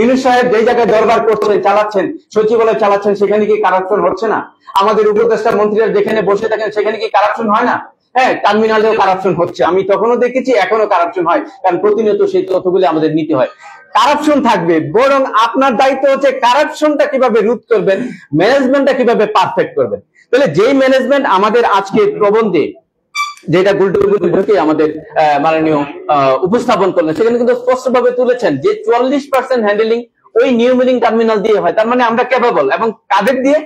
ইউনূস সাহেব যে জায়গায় দরবার করছেন, চালাচ্ছেন, সচিবালয় চালাচ্ছেন, সেখানে কি কারাপশন হচ্ছে না? আমাদের উপদেষ্টা মন্ত্রীরা যেখানে বসে থাকেন সেখানে কি কারাপশন হয় না? হ্যাঁ, টার্মিনালেও কারাপশন হচ্ছে, আমি তখনও দেখেছি, এখনো কারাপশন হয়, কারণ প্রতিনিয়ত সেই তথ্যগুলি আমাদের নিতে হয়। কারাপশন থাকবে, বরং আপনার দায়িত্ব হচ্ছে কারাপশনটা কিভাবে রোধ করবেন, ম্যানেজমেন্টটা কিভাবে পারফেক্ট করবেন। তাহলে যেই ম্যানেজমেন্ট আমাদের আজকে প্রবন্ধে যেটা গুলটুকে আমাদের মাননীয় উপস্থাপন করলেন, সেখানে কিন্তু স্পষ্টভাবে তুলেছেন যে 40% হ্যান্ডেলিং ওই নিউ মেরিন টার্মিনাল দিয়ে হয়। তার মানে আমরা ক্যাপাবল। এবং কাদের দিয়ে?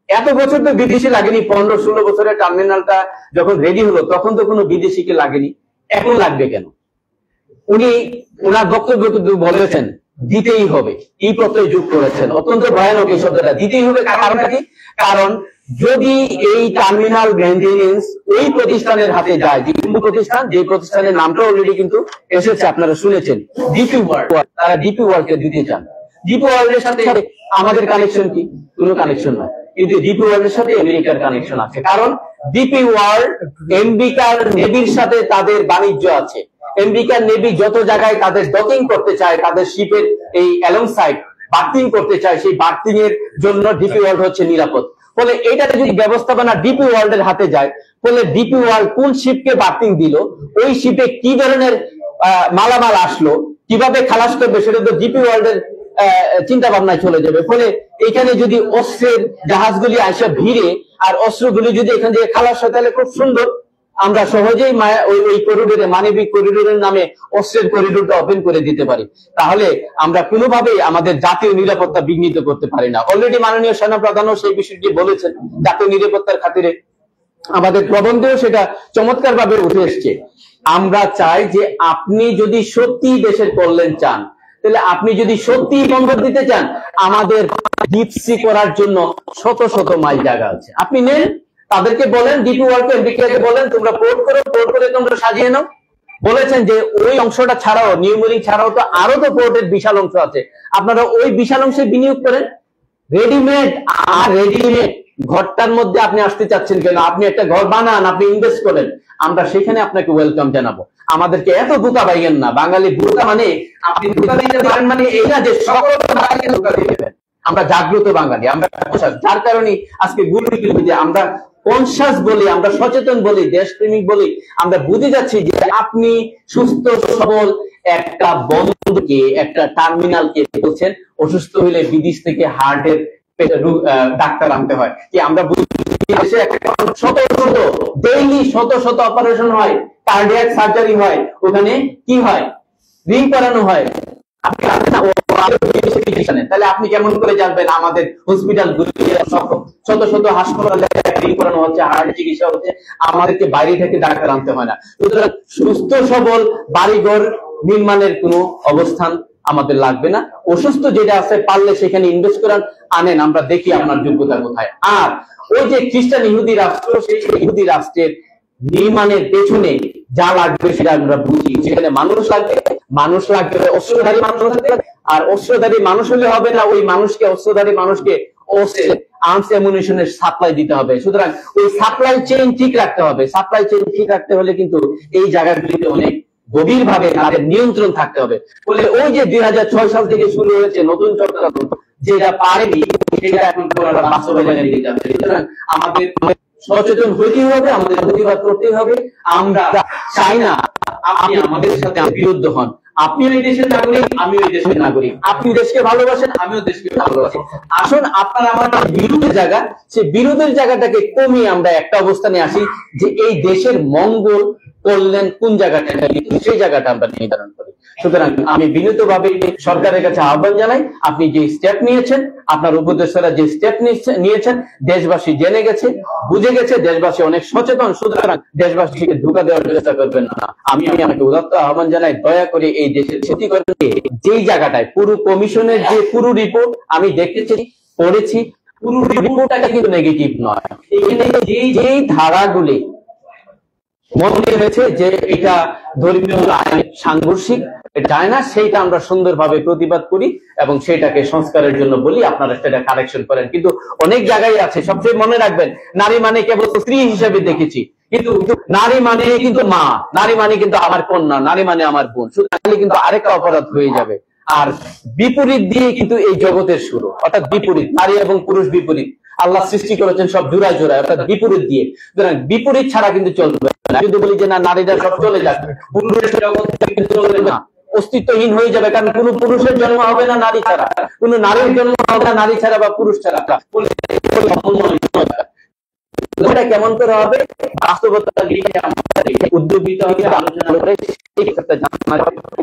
এত বছর তো বিদেশি লাগেনি, 15-16 বছরের টার্মিনালটা যখন রেডি হলো তখন তো কোনো বিদেশিকে লাগেনি, এখন লাগবে কেন? উনি ওনার বক্তব্য বলেছেন দিতেই হবে, এই প্রত্যয় যোগ করেছেন, অত্যন্ত ভয়ানক এই শব্দটা, দিতেই হবে। কারণটা কি? কারণ যদি এই টার্মিনাল মেইনটেনেন্স ওই প্রতিষ্ঠানের হাতে যায়, যে প্রতিষ্ঠান, যে প্রতিষ্ঠানের নামটা অলরেডি কিন্তু এসেছে, আপনারা শুনেছেন, ডিপি ওয়ার্ল্ড, তারা ডিপি ওয়ার্ল্ডকে দিতে চান। ডিপি ওয়ার্ল্ডের সাথে আমাদের কানেকশন কি? কোনো কানেকশন নাই, কিন্তু ডিপি ওয়ার্ল্ডের সাথে আমেরিকার কানেকশন আছে। কারণ ডিপি ওয়ার্ল্ড আমেরিকার নেভির সাথে তাদের বাণিজ্য আছে। আমেরিকান নেভি যত জায়গায় তাদের ডকিং করতে চায়, তাদের শিপের এই অ্যালং সাইড বার্থিং করতে চায়, সেই বার্থিং এর জন্য ডিপি ওয়ার্ল্ড হচ্ছে নিরাপদ। ফলে এইটাতে যদি ব্যবস্থাপনা ডিপি ওয়ার্ল্ডের হাতে যায়, ফলে ডিপি ওয়ার্ল্ড কোন শিপকে বার্থিং দিল, ওই শিপে কি ধরনের মালামাল আসলো, কিভাবে খালাস করবে, সেটা তো ডিপি ওয়ার্ল্ডের চিন্তা ভাবনায় চলে যাবে। ফলে এখানে যদি অস্ত্রের জাহাজগুলি আসে ভিড়ে, আর অস্ত্রগুলি যদি এখান থেকে খালাস হয়, তাহলে খুব সুন্দর, আমরা সহজেই ওই করিডোরে, মানবিক করিডোরের নামে অস্ত্রের করিডোরটা ওপেন করে দিতে পারি। তাহলে আমরা কোনোভাবেই আমাদের জাতীয় নিরাপত্তা বিঘ্নিত করতে পারি না। অলরেডি মাননীয় সেনাপ্রধানও সেই বিষয়টি বলেছেন, জাতীয় নিরাপত্তার খাতিরে। আমাদের প্রবন্ধেও সেটা চমৎকার ভাবে উঠে এসছে। আমরা চাই যে আপনি যদি সত্যি দেশের কল্যাণ চান, তাহলে আপনি যদি সত্যি বন্দর দিতে চান, আমাদের ডিপসি করার জন্য শত শত মাইল জায়গা আছে, আপনি নেন। তাদেরকে বলেন, ডিপি ওয়ার্ল্ডকে, আমেরিকাকে বলেন, তোমরা পোর্ট করো, পোর্ট করে তোমরা সাজিয়ে নাও। বলেছেন যে ওই অংশটা ছাড়াও, নিউ মেরিন ছাড়াও তো আরো তো পোর্টের বিশাল অংশ আছে, আপনারা ওই বিশাল অংশে বিনিয়োগ করেন। রেডিমেড আর রেডিমেড ঘরটার মধ্যে আপনি আসতে চাচ্ছেন কেন? আপনি একটা ঘর বানান, আপনি ইনভেস্ট করেন, আমরা সেখানে আপনাকে ওয়েলকাম জানাবো। আমাদেরকে এত বোকা পাইয়েন না। বাঙালি বোকা মানে, আপনি বোকা দিতে পারেন মানে এই না যে সকল বাঙালিকে বোকা দিয়ে দেবেন। আমরা জাগ্রত বাঙালি, আমরা যার কারণে আজকে গুরুত্ব আমরা কনসাস বলি, আমরা সচেতন বলি, দেশপ্রেমিক বলি, আমরা বুঝে যাচ্ছি যে আপনি সুস্থ সবল একটা বন্দরকে, একটা টার্মিনালকে বলছেন অসুস্থ হইলে বিদেশ থেকে হার্টের ডাক্তার আনতে হয় কি? আমরা শত শত অপারেশন হয়, কার্ডিয়াক সার্জারি হয়, ওখানে কি হয়? রিং করানো হয়। তাহলে আপনি কেমন করে জানবেন আমাদের হসপিটাল শত শত হাসপাতালে রিং করানো হচ্ছে, হার্ট চিকিৎসা হচ্ছে, আমাদেরকে বাইরে থেকে ডাক্তার আনতে হয় না। সুতরাং সুস্থ সবল বাড়িঘর নির্মাণের কোনো অবস্থান আমাদের লাগবে না। অসুস্থ যেটা আছে পারলে সেখানে ইনভেস্ট করান, আনেন, আমরা দেখি আপনার যোগ্যতা কোথায়। আর ওই যে খ্রিস্টান ইহুদি রাষ্ট্র, সেই ইহুদি রাষ্ট্রের নির্মাণের পেছনে যা লাগবে সেটা আমরা বুঝি। সেখানে মানুষ লাগবে, অস্ত্রধারী মানুষ লাগবে। আর অস্ত্রধারী মানুষ হলে হবে না, ওই মানুষকে, অস্ত্রধারী মানুষকে আর্মস অ্যামুনিশনের সাপ্লাই দিতে হবে। সুতরাং ওই সাপ্লাই চেইন ঠিক রাখতে হবে। সাপ্লাই চেইন ঠিক রাখতে হলে কিন্তু এই জায়গাগুলিতে অনেক গভীর ভাবে তাদের নিয়ন্ত্রণ থাকতে হবে। বলে ওই যে 2006 সাল থেকে শুরু হয়েছে নতুন চট্টগ্রাম, যেটা পারেনি সেটা এখন বাস্তবায়নে দিতে হবে। সুতরাং আমাদের সচেতন হইতেই হবে, আমাদের প্রতিবাদ করতেই হবে। আমরা চাই না আপনি আমাদের সাথে বিরুদ্ধ হন। আপনিও এই দেশের নাগরিক, আমিও এই দেশের নাগরিক। আপনি দেশকে ভালোবাসেন, আমিও দেশকে ভালোবাসি। আসুন আপনার আমার বিরোধের জায়গা, সেই বিরোধের জায়গাটাকে কমিয়ে আমরা একটা অবস্থানে আসি যে এই দেশের মঙ্গল কল্যাণ কোন জায়গাটা, সেই জায়গাটা আমরা নির্ধারণ করি। সুতরাং আমি বিনীতভাবে সরকারের কাছে আহ্বান জানাই, আপনি যে স্টেপ নিয়েছেন, আপনার উপদেষ্টারা যে স্টেপ নিয়েছেন, দেশবাসী জেনে গেছে, বুঝে গেছে, দেশবাসী অনেক সচেতন। সুতরাং দেশবাসীকে ধোঁকা দেওয়ার চেষ্টা করবেন না। আমি আমাকে উদাত্ত আহ্বান জানাই, দয়া করে এই দেশের ক্ষতি করেন। যেই জায়গাটায় পুরো কমিশনের যে পুরো রিপোর্ট আমি দেখেছি, পড়েছি, পুরো রিপোর্টটা কিন্তু নেগেটিভ নয়। এখানে যেই ধারাগুলি মনে হয়েছে যে এটা ধর্মীয় আইনের সাংঘর্ষিক, এটা যায় না, সেইটা আমরা সুন্দরভাবে প্রতিবাদ করি এবং সেটাকে সংস্কারের জন্য বলি, আপনারা সেটা কারেকশন করেন। কিন্তু অনেক জায়গায় আছে, সবচেয়ে মনে রাখবেন, নারী মানে কেবল স্ত্রী হিসেবে দেখেছি, কিন্তু নারী মানে কিন্তু মা, নারী মানে কিন্তু আমার কন্যা, নারী মানে আমার বোন। সুতরাং কিন্তু আরেকটা অপরাধ হয়ে যাবে। আর বিপরীত দিয়ে কিন্তু এই জগতের শুরু, অর্থাৎ বিপরীত, নারী এবং পুরুষ বিপরীত। আল্লাহ সৃষ্টি করেছেন সব জোড়ায় জোড়ায়, অর্থাৎ বিপরীত দিয়ে। সুতরাং বিপরীত ছাড়া কিন্তু চলবে না। যদি বলি যে না, নারীরা সব চলে যাক, পুরুষের জগৎ কিন্তু চলবে না, অস্তিত্বহীন হয়ে যাবে। কারণ কোন পুরুষের জন্ম হবে না নারী ছাড়া, কোন নারীর জন্ম হবে না নারী ছাড়া বা পুরুষ ছাড়া। এটা কেমন করে হবে, বাস্তবতা উদ্যোগ নিতে হবে, আলোচনা করে।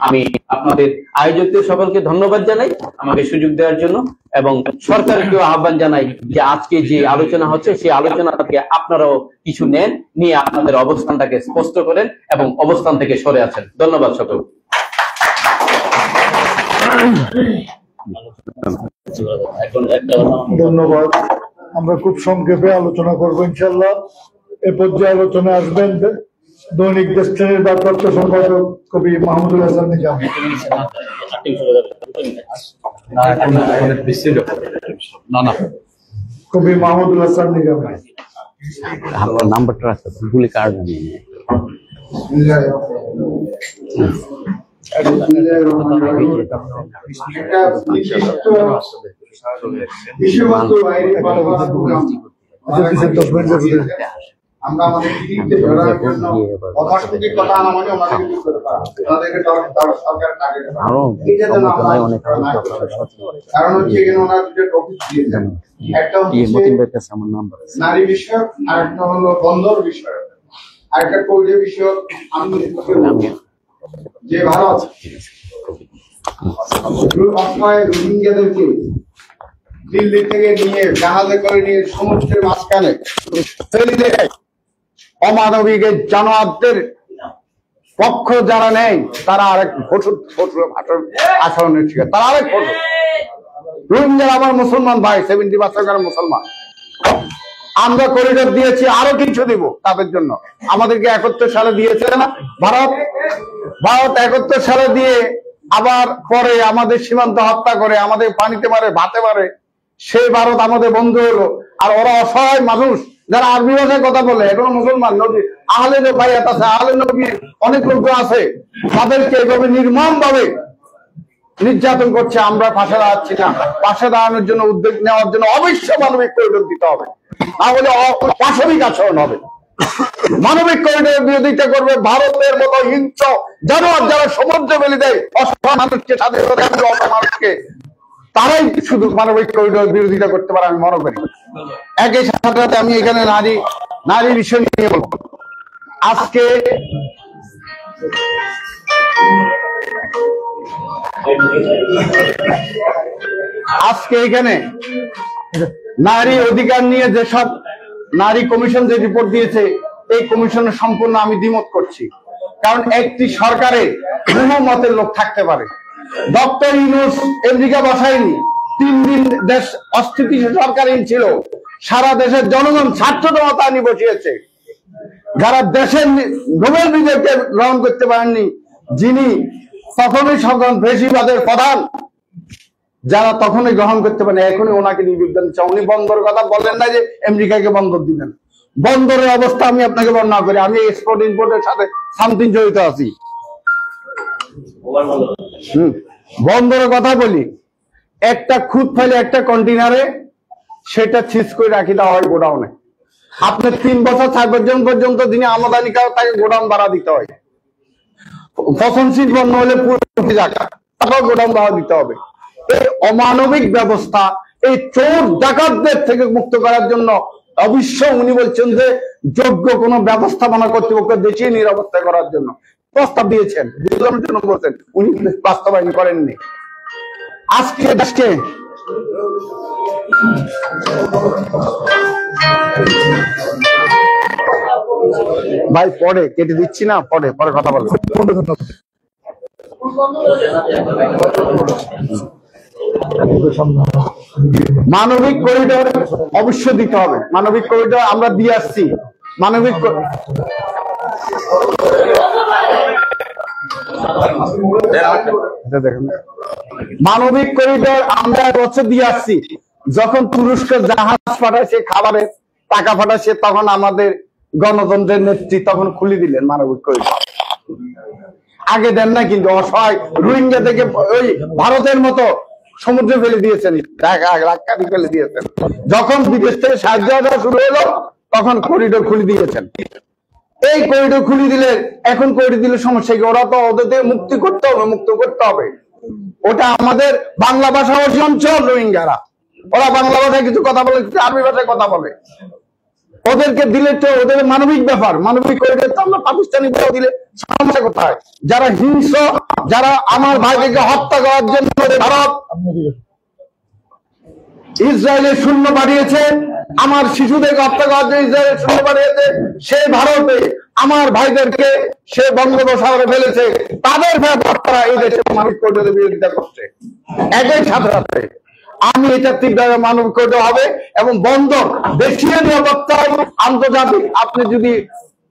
আমি আপনাদের আয়োজকদের সকলকে ধন্যবাদ জানাই আমাকে সুযোগ দেওয়ার জন্য, এবং সরকারকেও আহ্বান জানাই যে আজকে যে আলোচনা হচ্ছে সেই আলোচনাটাকে আপনারাও কিছু নেন, নিয়ে আপনাদের অবস্থানটাকে স্পষ্ট করেন এবং অবস্থান থেকে সরে আসেন। ধন্যবাদ সকল। ধন্যবাদ। আমরা খুব সংক্ষেপে আলোচনা করবো ইনশাল্লাহ। এ পর্যায়ে আলোচনা আসবেন দৈনিক দেশটির ভারপ্রাপ্ত সম্পাদক কবি মাহমুদুল হাসান নিজাম। কবি মাহমুদুল হাসান নিজাম নাম্বারটা আছে, গুলি কার্ড আমরা আমাদের দিকতে ধরার জন্য অর্থনৈতিক কথা না মানে ওনাদের কিছু করতে পারে, ওনাদেরকে সরকার টার্গেট করে। এটা যেন আমরা কারণ হচ্ছে এখানে ওনারা দুটো টপিক দিয়েছেন, একটা হচ্ছে নারী বিষয়ক আর একটা হলো বন্দর বিষয়ক, আর একটা কৌশল বিষয়ক। আমি যে ভারত অসহায় রোহিঙ্গাদেরকে দিল্লি থেকে নিয়ে জাহাজে করে নিয়ে সমুদ্রের মাঝখানে ফেলে দেয়, অমানবিক জানোয়ারদের পক্ষ যারা নেই তারা আরেক আচরণের শিকার, তারা আরেক ফটো। রোহিঙ্গারা আমার মুসলমান ভাই, 70% মুসলমান। আমরা করিডোর দিয়েছি, আরো কিছু দিব তাদের জন্য। আমাদেরকে 71 সালে দিয়েছে না ভারত 71 সালে দিয়ে আবার পরে আমাদের সীমান্ত হত্যা করে, আমাদের পানিতে মারে, ভাতে মারে। সেই ভারত আমাদের বন্ধু হলো। আর ওরা অসহায় মানুষ যারা আরবি ভাষায় কথা বলে, এখনো মুসলমান, নবী আহলে বাইয়াত আছে, আহলে নবী অনেক লোক আছে, তাদেরকে এভাবে নির্মম ভাবে নির্যাতন করছে। আমরা পাশে দাঁড়াচ্ছি না। পাশে দাঁড়ানোর জন্য উদ্যোগ নেওয়ার জন্য অবশ্যই মানবিক করিডোর দিতে হবে, তাহলে পাশবিক আচরণ হবে। মানবিক করিডোরের বিরোধিতা করবে ভারতের মতো হিংস্র জানোয়ার যারা সমুদ্রে ফেলে দেয় অসহায় মানুষকে, স্বাধীনতা মানুষকে, তারাই শুধু মানবিক করিডোর বিরোধিতা করতে পারে আমি মনে করি। একই সাথে আমি এখানে নারী বিষয় নিয়ে বলবো। আজকে এখানে নারী অধিকার নিয়ে যেসব নারী কমিশন যে রিপোর্ট দিয়েছে, এই কমিশনের সম্পূর্ণ আমি দ্বিমত করছি। কারণ একটি সরকারে বহু মতের লোক থাকতে পারে। ডক্টর ইউনূস আমেরিকা বসায়নি, 3 দিন দেশ অস্থিতিশীল সরকারহীন ছিল, সারা দেশের জনগণ ছাত্রজনতা নিয়ে বসিয়েছে। যারা দেশের নোবেল বিজয়কে গ্রহণ করতে পারেননি, যিনি তখনই সকল ফ্যাসিবাদের প্রধান, যারা তখনই গ্রহণ করতে পারেন, এখনই ওনাকে নিয়োগ দিচ্ছে। উনি বন্দর কথা বললেন না যে আমেরিকাকে বন্দর দিবেন। বন্দরের অবস্থা আমি আপনাকে বর্ণনা করি। আমি এক্সপোর্ট ইম্পোর্টের সাথে সামথিং জড়িত আছি। বন্দরের কথা বলি, একটা খুদ ফেলে একটা কন্টেনারে সেটা ছিস করে রাখি দেওয়া হয় গোডাউনে। আপনার 3 বছর 4 বছর পর্যন্ত যিনি আমদানি করে তাকে গোডাউন ভাড়া দিতে হয়। পচনশীল পণ্য হলে পুরো জায়গা তারপর গোডাউন ভাড়া দিতে হবে। এই অমানবিক ব্যবস্থা, এই চোর ডাকাতদের থেকে মুক্ত করার জন্য অবশ্যই উনি বলছেন যে যোগ্য কোন ব্যবস্থাপনা কর্তৃপক্ষ দেশীয় নিরাপত্তা করার জন্য প্রস্তাব দিয়েছেন, বুঝলাম জন্য বলছেন, উনি বাস্তবায়ন করেননি। আজকে দেশকে ভাই পরে কেটে দিচ্ছি না, পরে কথা বলবো। মানবিক করিডোর অবশ্যই দিতে হবে। মানবিক করিডোর আমরা দিয়ে আসছি। মানবিক মানবিক করিডোর আমরা বছর দিয়ে আসছি। যখন তুরস্ক জাহাজ পাঠাইছে, খাবারের টাকা পাঠাইছে, তখন আমাদের গণতন্ত্রের নেত্রী তখন খুলে দিলেন মানবিক করিডোর। আগে দেন না, কিন্তু অসহায় রোহিঙ্গা থেকে ওই ভারতের মতো সমুদ্রে ফেলে দিয়েছেন, ফেলে দিয়েছেন। যখন বিদেশ থেকে সাহায্য দেওয়া শুরু হলো তখন করিডোর খুলে দিয়েছেন। এই করিডোর খুলে দিলে, এখন করিডোর দিলে সমস্যা কি? ওরা তো ওদের মুক্ত করতে হবে। ওটা আমাদের বাংলা ভাষাভাষী অঞ্চল রোহিঙ্গারা, ওরা বাংলা ভাষায় কিছু কথা বলে, কিছু আরবি ভাষায় কথা বলে। ওদেরকে দিলে তো ওদের মানবিক ব্যাপার, মানবিক করিডোর তো আমরা পাকিস্তানি দিলে সমস্যা কোথায়? যারা হিংস্র, যারা আমার ভাইকে হত্যা করার জন্য ভারত ইসরায়েলের শূন্য বাড়িয়েছে, আমার শিশুদেরকে হত্যা করার জন্য ইসরায়েলের শূন্য বাড়িয়েছে, সেই ভারতে আমার ভাইদেরকে সে বঙ্গোপসাগরে ফেলেছে, তাদের ব্যাপারটা এই দেশে মানবিক করিডোরের বিরোধিতা করছে। একই সাথে আমি এটা তীব্রভাবে মানবিক করিডোর হবে এবং বন্দর দেশীয় নিরাপত্তা আন্তর্জাতিক, আপনি যদি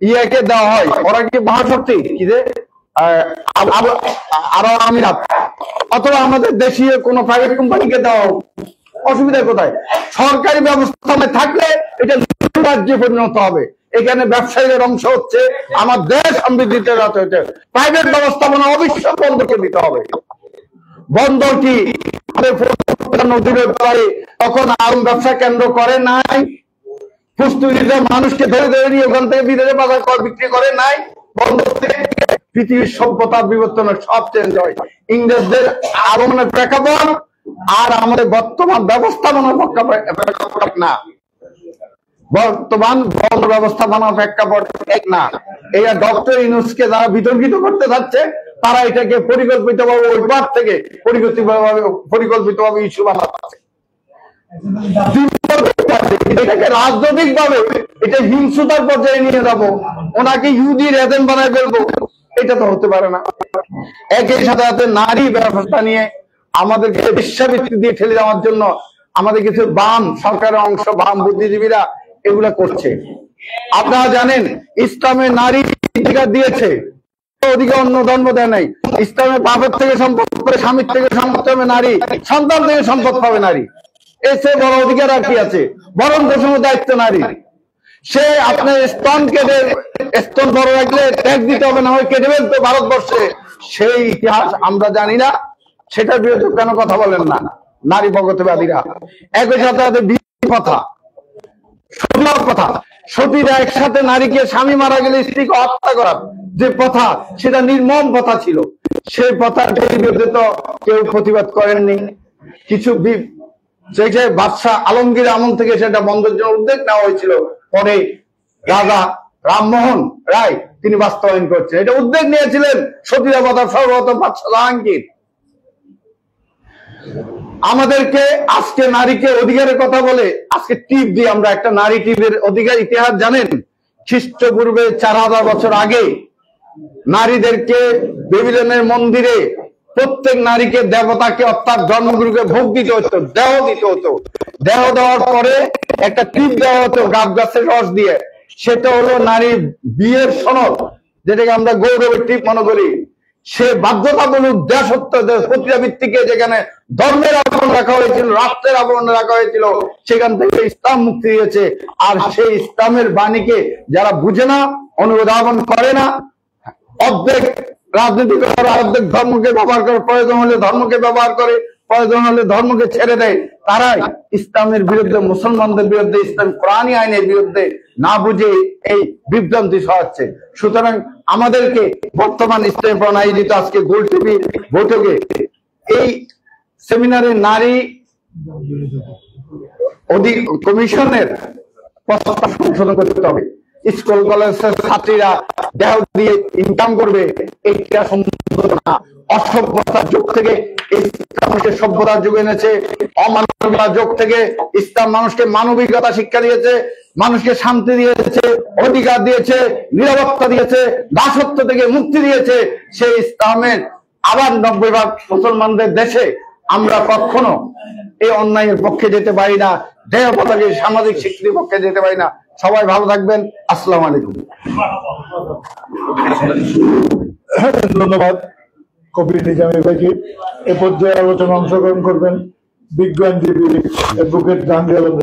ইয়াকে দেওয়া হয়, ওরা কি মহাশক্তি কি যে আরো আমিরাত অথবা আমাদের দেশীয় কোন প্রাইভেট কোম্পানিকে দেওয়া, অসুবিধা কোথায়? সরকারি ব্যবস্থায় থাকলে এটা রাজ্যে পরিণত হবে। এখানে ব্যবসায়ীদের অংশ হচ্ছে, আমার দেশ সমৃদ্ধিতে হচ্ছে। প্রাইভেট ব্যবস্থাপনা অবশ্যই বন্দরকে দিতে হবে। বন্দর কি নদীর পারে তখন আরো ব্যবসা কেন্দ্র করে নাই, প্রস্তুতিতে মানুষকে ধরে ধরে নিয়ে ওখান থেকে বিদেশে বাজার বিক্রি করে নাই। বন্দর থেকে পৃথিবীর সভ্যতার বিবর্তনের সব চেঞ্জ হয়। ইংরেজদের আগমনের প্রেক্ষাপট আর আমাদের বর্তমান ব্যবস্থাপনার প্রেক্ষাপট না, বর্তমান বন্দর ব্যবস্থাপনার প্রেক্ষাপট এক না। এই ডক্টর ইউনূসকে যারা বিতর্কিত করতে যাচ্ছে, তারা এটাকে পরিকল্পিতভাবে ওই পার থেকে পরিকল্পিতভাবে ইস্যু বানাচ্ছে। এটাকে রাজনৈতিক ভাবে এটা হিংস্রতার পর্যায়ে নিয়ে যাবো, ওনাকে ইহুদির এজেন্ট বানায় ফেলবো, এটা তো হতে পারে না। একই সাথে নারী ব্যবস্থা নিয়ে আমাদেরকে বিশ্বাবৃত্তি দিয়ে ঠেলে দেওয়ার জন্য আমাদের কিছু বাম সরকারের অংশ, বাম বুদ্ধিজীবীরা এগুলা করছে। আপনারা জানেন ইসলামে নারী অধিকার দিয়েছে, অধিকার অন্য ধর্ম দেয় নাই। ইসলামের বাপের থেকে সম্পদ পাবে, স্বামীর থেকে সম্পদ পাবে নারী, সন্তান থেকে সম্পদ পাবে নারী। এর চেয়ে বড় অধিকার আর কি আছে? বরং প্রথম দায়িত্ব নারী। সে আপনার স্তন কেটে, স্তন বড় রাখলে ট্যাক্স দিতে হবে, না হয় কেটে ফেলতো ভারতবর্ষে। সেই ইতিহাস আমরা জানি না, সেটার বিরুদ্ধে কেন কথা বলেন না নারী প্রগতিবাদীরা? একই সাথে কথা, সতীর কথা, সতীরা একসাথে নারীকে, স্বামী মারা গেলে স্ত্রীকে হত্যা করার যে প্রথা, সেটা নির্মম প্রথা ছিল। সেই প্রথার বিরুদ্ধে তো কেউ প্রতিবাদ করেননি। কিছু বাদশাহ আলমগীর আমল থেকে সেটা বন্ধের জন্য উদ্যোগ নেওয়া হয়েছিল, পরে রাজা রামমোহন রায় তিনি বাস্তবায়ন করছেন। এটা উদ্যোগ নিয়েছিলেন সতীরা প্রথা সর্বপ্রথম বাদশাহ জাহাঙ্গীর। আমাদেরকে আজকে নারীকে অধিকারের কথা বলে আজকে টিপ দিয়ে আমরা একটা নারী টিপের অধিকার ইতিহাস জানেন? খ্রিস্টপূর্বে 4000 বছর আগে নারীদেরকে বেবিলনের মন্দিরে প্রত্যেক নারীকে দেবতাকে অর্থাৎ ধর্মগুরুকে ভোগ দিতে হতো, দেহ দিতে হতো। দেহ দেওয়ার পরে একটা টিপ দেওয়া হতো গাব গাছের রস দিয়ে, সেটা হলো নারীর বিয়ের সনদ, যেটাকে আমরা গৌরবের টিপ মনে করি। সে বাধ্যতামূলক দেশত্ব প্রতিটা ভিত্তিকে যেখানে ধর্মের আবরণ রাখা হয়েছিল, রাষ্ট্রের আবরণ রাখা হয়েছিল, সেখান থেকে ইসলাম মুক্তি দিয়েছে। আর সেই ইসলামের বাণীকে যারা বুঝে না, অনুধাবন করে না, অর্ধেক রাজনীতি করে, অর্ধেক ধর্মকে ব্যবহার করে, প্রয়োজন হলে ধর্মকে ব্যবহার করে, প্রয়োজন হলে ধর্মকে ছেড়ে দেয়, তারাই ইসলামের বিরুদ্ধে, মুসলমানদের বিরুদ্ধে, ইসলাম কোরআনী আইনের বিরুদ্ধে না বুঝে এই বিভ্রান্তি ছড়াচ্ছে। সুতরাং আমাদেরকে বর্তমান ইসলাম প্রণালীত আজকে গোল টিভি বৈঠকে এই সেমিনারে নারী কমিশনের প্রস্তাব সংশোধন করতে হবে। স্কুল কলেজের ছাত্রীরা দেহ দিয়ে ইনকাম করবে, এইটা সম্ভব না। অসভ্যতার যুগ থেকে ইসলামকে সভ্যতার যুগ এনেছে, অমানবিকতার যুগ থেকে ইসলাম মানুষকে মানবিকতা শিক্ষা দিয়েছে, মানুষকে শান্তি দিয়েছে, অধিকার দিয়েছে, নিরাপত্তা দিয়েছে, দাসত্ব থেকে মুক্তি দিয়েছে। সেই ইসলামের আবার 90% মুসলমানদের দেশে আমরা কখনো এই অন্যায়ের পক্ষে যেতে পারি না, দেহ পতাকে সামাজিক স্বীকৃতির পক্ষে যেতে পারি না। সবাই ভালো থাকবেন। আসসালামু আলাইকুম। ধন্যবাদ কবির নিজামী ভাইকে। এ পর্যায়ে আলোচনা অংশগ্রহণ করবেন বিজ্ঞ আইনজীবী অ্যাডভোকেট জাহাঙ্গীর আলম।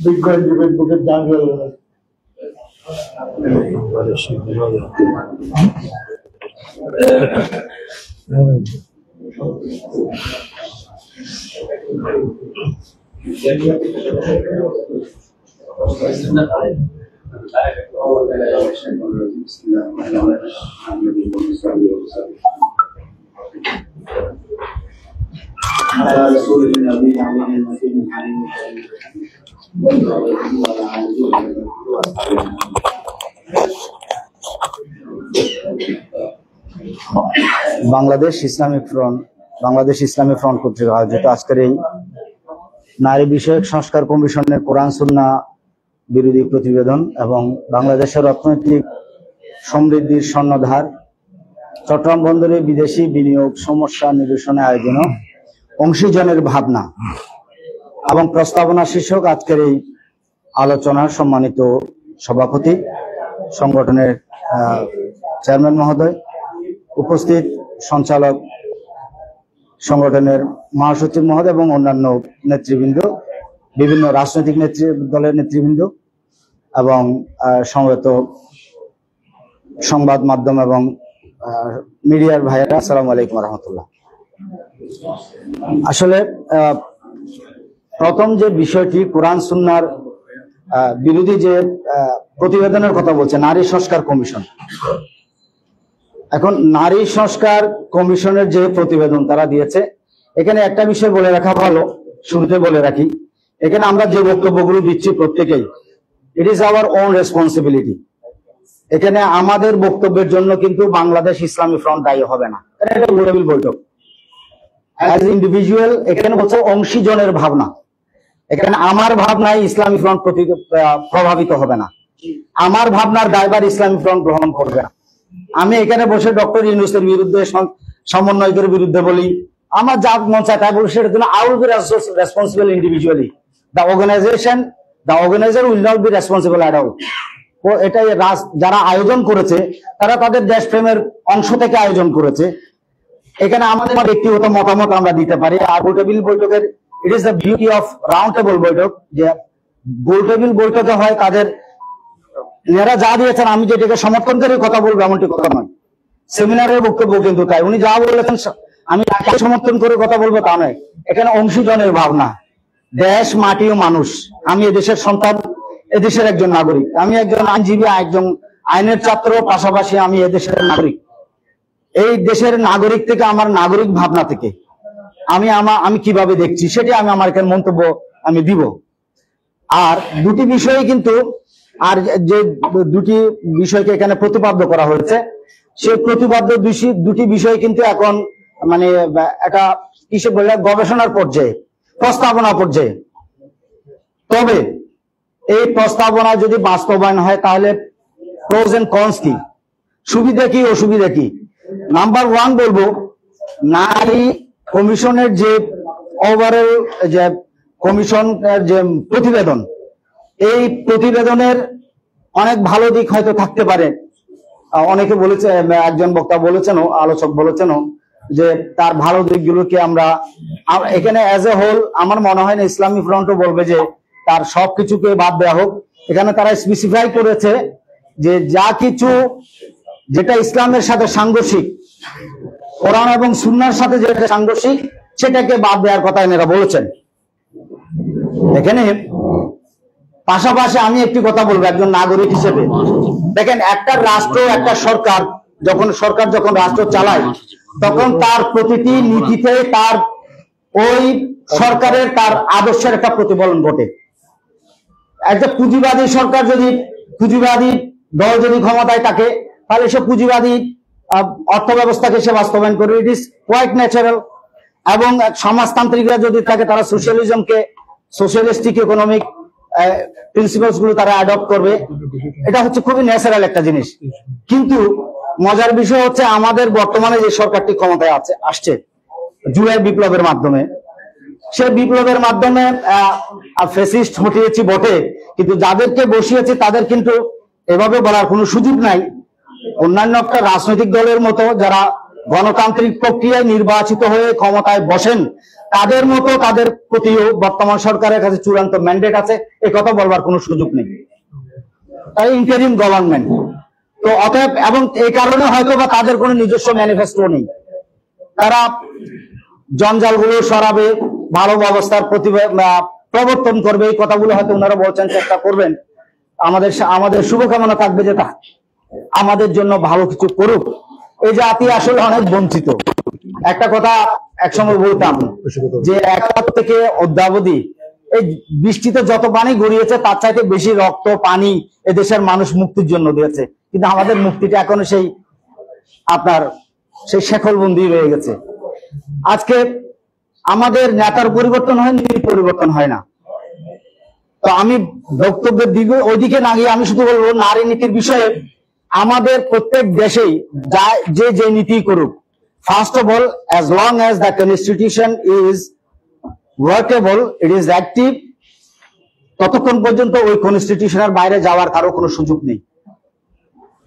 বিজ্ঞ আইনজীবী advocate Jahangir Alam. Bangladesh Islamic front কর্তৃক আয়োজিত আজকের এই নারী বিষয়ক সংস্কার কমিশনের কোরআন সুন্নাহ বিরোধী প্রতিবেদন এবং বাংলাদেশের অর্থনৈতিক সমৃদ্ধির স্বর্ণধার, চট্টগ্রাম বন্দরে বিদেশি বিনিয়োগ সমস্যা নিরসনে আয়োজন, অংশীজনের ভাবনা এবং প্রস্তাবনা শীর্ষক আজকের এই আলোচনার সম্মানিত সভাপতি, সংগঠনের চেয়ারম্যান মহোদয়, উপস্থিত সঞ্চালক, সংগঠনের মহাসচিব মহোদয় এবং অন্যান্য নেতৃবৃন্দ, বিভিন্ন রাজনৈতিক দলের নেতৃবৃন্দ এবং সমবেত সংবাদ মাধ্যম এবং মিডিয়ার ভাইয়েরা, আসসালামু আলাইকুম রহমতুল্লাহ। আসলে প্রথম যে বিষয়টি কোরআন সুন্নাহর বিরোধী যে প্রতিবেদনের কথা বলছে নারী সংস্কার কমিশন, এখন নারী সংস্কার কমিশনের যে প্রতিবেদন তারা দিয়েছে, এখানে একটা বিষয় বলে রাখা ভালো, শুরুতে বলে রাখি, এখানে আমরা যে বক্তব্যগুলো দিচ্ছি প্রত্যেকেই it is our own responsibility. এখানে আমাদের বক্তব্যের জন্য কিন্তু বাংলাদেশ ইসলামী ফ্রন্ট দায়ী হবে না, এটা গ্লোবাল বৈঠক। অ্যাজ ইন্ডিভিজুয়াল এখানে হচ্ছে অংশীজনের ভাবনা, এখানে আমার ভাবনায় ইসলামী ফ্রন্ট প্রভাবিত হবে না, আমার ভাবনার দায়ভার ইসলামী ফ্রন্ট গ্রহণ করবে না। আমি এখানে বসে ডক্টর ইউনূসের বিরুদ্ধে, সমন্বয়কের বিরুদ্ধে বলি, আমার যা মন চায় তাই বলি, সেটার জন্য I will be responsible individually. The organiser will not be responsible at all. ও এটাই যারা আয়োজন করেছে তারা তাদের দেশপ্রেমের অংশ থেকে আয়োজন করেছে। এখানে আমাদের ব্যক্তিগত মতামত আমরা দিতে পারি। আর গোল টেবিল বৈঠকের it is the beauty of round table বৈঠক, যে গোল টেবিল বৈঠকে হয় তাদের এরা যা দিয়েছেন আমি যেটাকে সমর্থন করে কথা বলবো এমনটি কথা নয়। সেমিনারের বক্তব্য কিন্তু তাই, উনি যা বলেছেন আমি তাকে সমর্থন করে কথা বলবো তা নয়। এখানে অংশীজনের ভাবনা, দেশ, মাটি ও মানুষ। আমি এদেশের সন্তান, এদেশের একজন নাগরিক, আমি একজন আইনজীবী, একজন আইনের ছাত্র, পাশাপাশি আমি এদেশের নাগরিক। এই দেশের নাগরিক থেকে, আমার নাগরিক ভাবনা থেকে আমি কিভাবে দেখছি সেটি আমি আমার এখানে মন্তব্য আমি দিব। আর দুটি বিষয়ে কিন্তু, আর যে দুটি বিষয়কে এখানে প্রতিপাদ্য করা হয়েছে, সেই প্রতিপাদ্য দুটি বিষয় কিন্তু এখন মানে একটা কিসে বললে গবেষণার পর্যায়ে, প্রস্তাবনা পর্যায়ে। তবে এই প্রস্তাবনা যদি বাস্তবায়ন হয় তাহলে প্রোজ এন্ড কনস কি, সুবিধা কি অসুবিধা কি। নাম্বার 1 বলবো, নারী কমিশনের যে ওভারঅল যে কমিশনের যে প্রতিবেদন, এই প্রতিবেদনের অনেক ভালো দিক হয়তো থাকতে পারে। অনেকে বলেছে, একজন বক্তা বলেছেন, আলোচক বলেছেন যে তার ভালো দিকগুলোকে আমরা এখানে অ্যাজ এ হোল, আমার মনে হয় না ইসলামী ফ্রন্টও বলবে যে তার সবকিছুকে বাদ দেওয়া হোক। এখানে তারা স্পেসিফাই করেছে যে যা কিছু যেটা ইসলামের সাথে সাংঘর্ষিক, কোরআন এবং সুন্নাহর সাথে যেটা সাংঘর্ষিক, সেটাকে বাদ দেওয়ার কথা এনারা বলেছেন। এখানে পাশাপাশি আমি একটি কথা বলবো একজন নাগরিক হিসেবে। দেখেন, একটা রাষ্ট্র, একটা সরকার যখন রাষ্ট্র চালায়, তখন তার প্রতিটি নীতিতে তার ওই সরকারের তার আদর্শের একটা প্রতিফলন ঘটে। একটা পুঁজিবাদী সরকার যদি, পুঁজিবাদী দল যদি ক্ষমতায় থাকে, তাহলে সে পুঁজিবাদী অর্থ ব্যবস্থাকে সে বাস্তবায়ন করবে, ইট ইজ কোয়াইট ন্যাচারাল। এবং সমাজতান্ত্রিকরা যদি থাকে, তারা সোশ্যালিজমকে, সোশ্যালিস্টিক ইকোনমিক প্রিন্সিপালস গুলো তারা অ্যাডপ্ট করবে। এটা হচ্ছে খুবই ন্যাচারাল একটা জিনিস। কিন্তু মজার বিষয় হচ্ছে, আমাদের বর্তমানে যে সরকারটি ক্ষমতায় আসছে জুলাই বিপ্লবের মাধ্যমে, সে বিপ্লবের মাধ্যমে ফ্যাসিস্ট হটিয়েছি বটে, কিন্তু যাদেরকে বসিয়েছে তাদের কিন্তু এভাবে বলার কোনো সুযোগ নাই। অন্যান্য একটা রাজনৈতিক দলের মতো যারা গণতান্ত্রিক প্রক্রিয়ায় নির্বাচিত হয়ে ক্ষমতায় বসেন, তাদের মতো তাদের প্রতিও বর্তমান সরকারের কাছে চূড়ান্ত ম্যান্ডেট আছে, এ কথা বলবার কোনো সুযোগ নেই। তাই ইন্টারিম গভর্নমেন্ট তো অতএব, এবং এই কারণে হয়তো বা তাদের কোনো নিজস্ব ম্যানিফেস্টো নেই। তারা জঞ্জালগুলো সরাবে, ভালো ব্যবস্থার প্রবর্তন করবে, এই কথাগুলো হয়তো ওনারা বলছেন, চেষ্টা করবেন। আমাদের শুভকামনা থাকবে যে তা আমাদের জন্য ভালো কিছু করুক। এই জাতি আসলে অনেক বঞ্চিত। একটা কথা একসময় বলতাম যে একাত্তর থেকে অদ্যাবধি এই বৃষ্টিতে যত পানি গড়িয়েছে, তার চাইতে বেশি রক্ত পানি এদেশের মানুষ মুক্তির জন্য দিয়েছে, কিন্তু আমাদের মুক্তিটা এখনো সেই শেকলবন্দি রয়ে গেছে। আজকে আমাদের নেতার পরিবর্তন হয়, নীতি পরিবর্তন হয় না। তো আমি বক্তব্যের দিকে ওইদিকে না গিয়ে আমি শুধু বলবো, নারী নীতির বিষয়ে আমাদের প্রত্যেক দেশেই যে নীতি করুক, first of all, as long as the constitution is workable, it is active, ততক্ষণ পর্যন্ত ওই কনস্টিটিউশনের বাইরে যাওয়ার কারো কোনো সুযোগ নেই।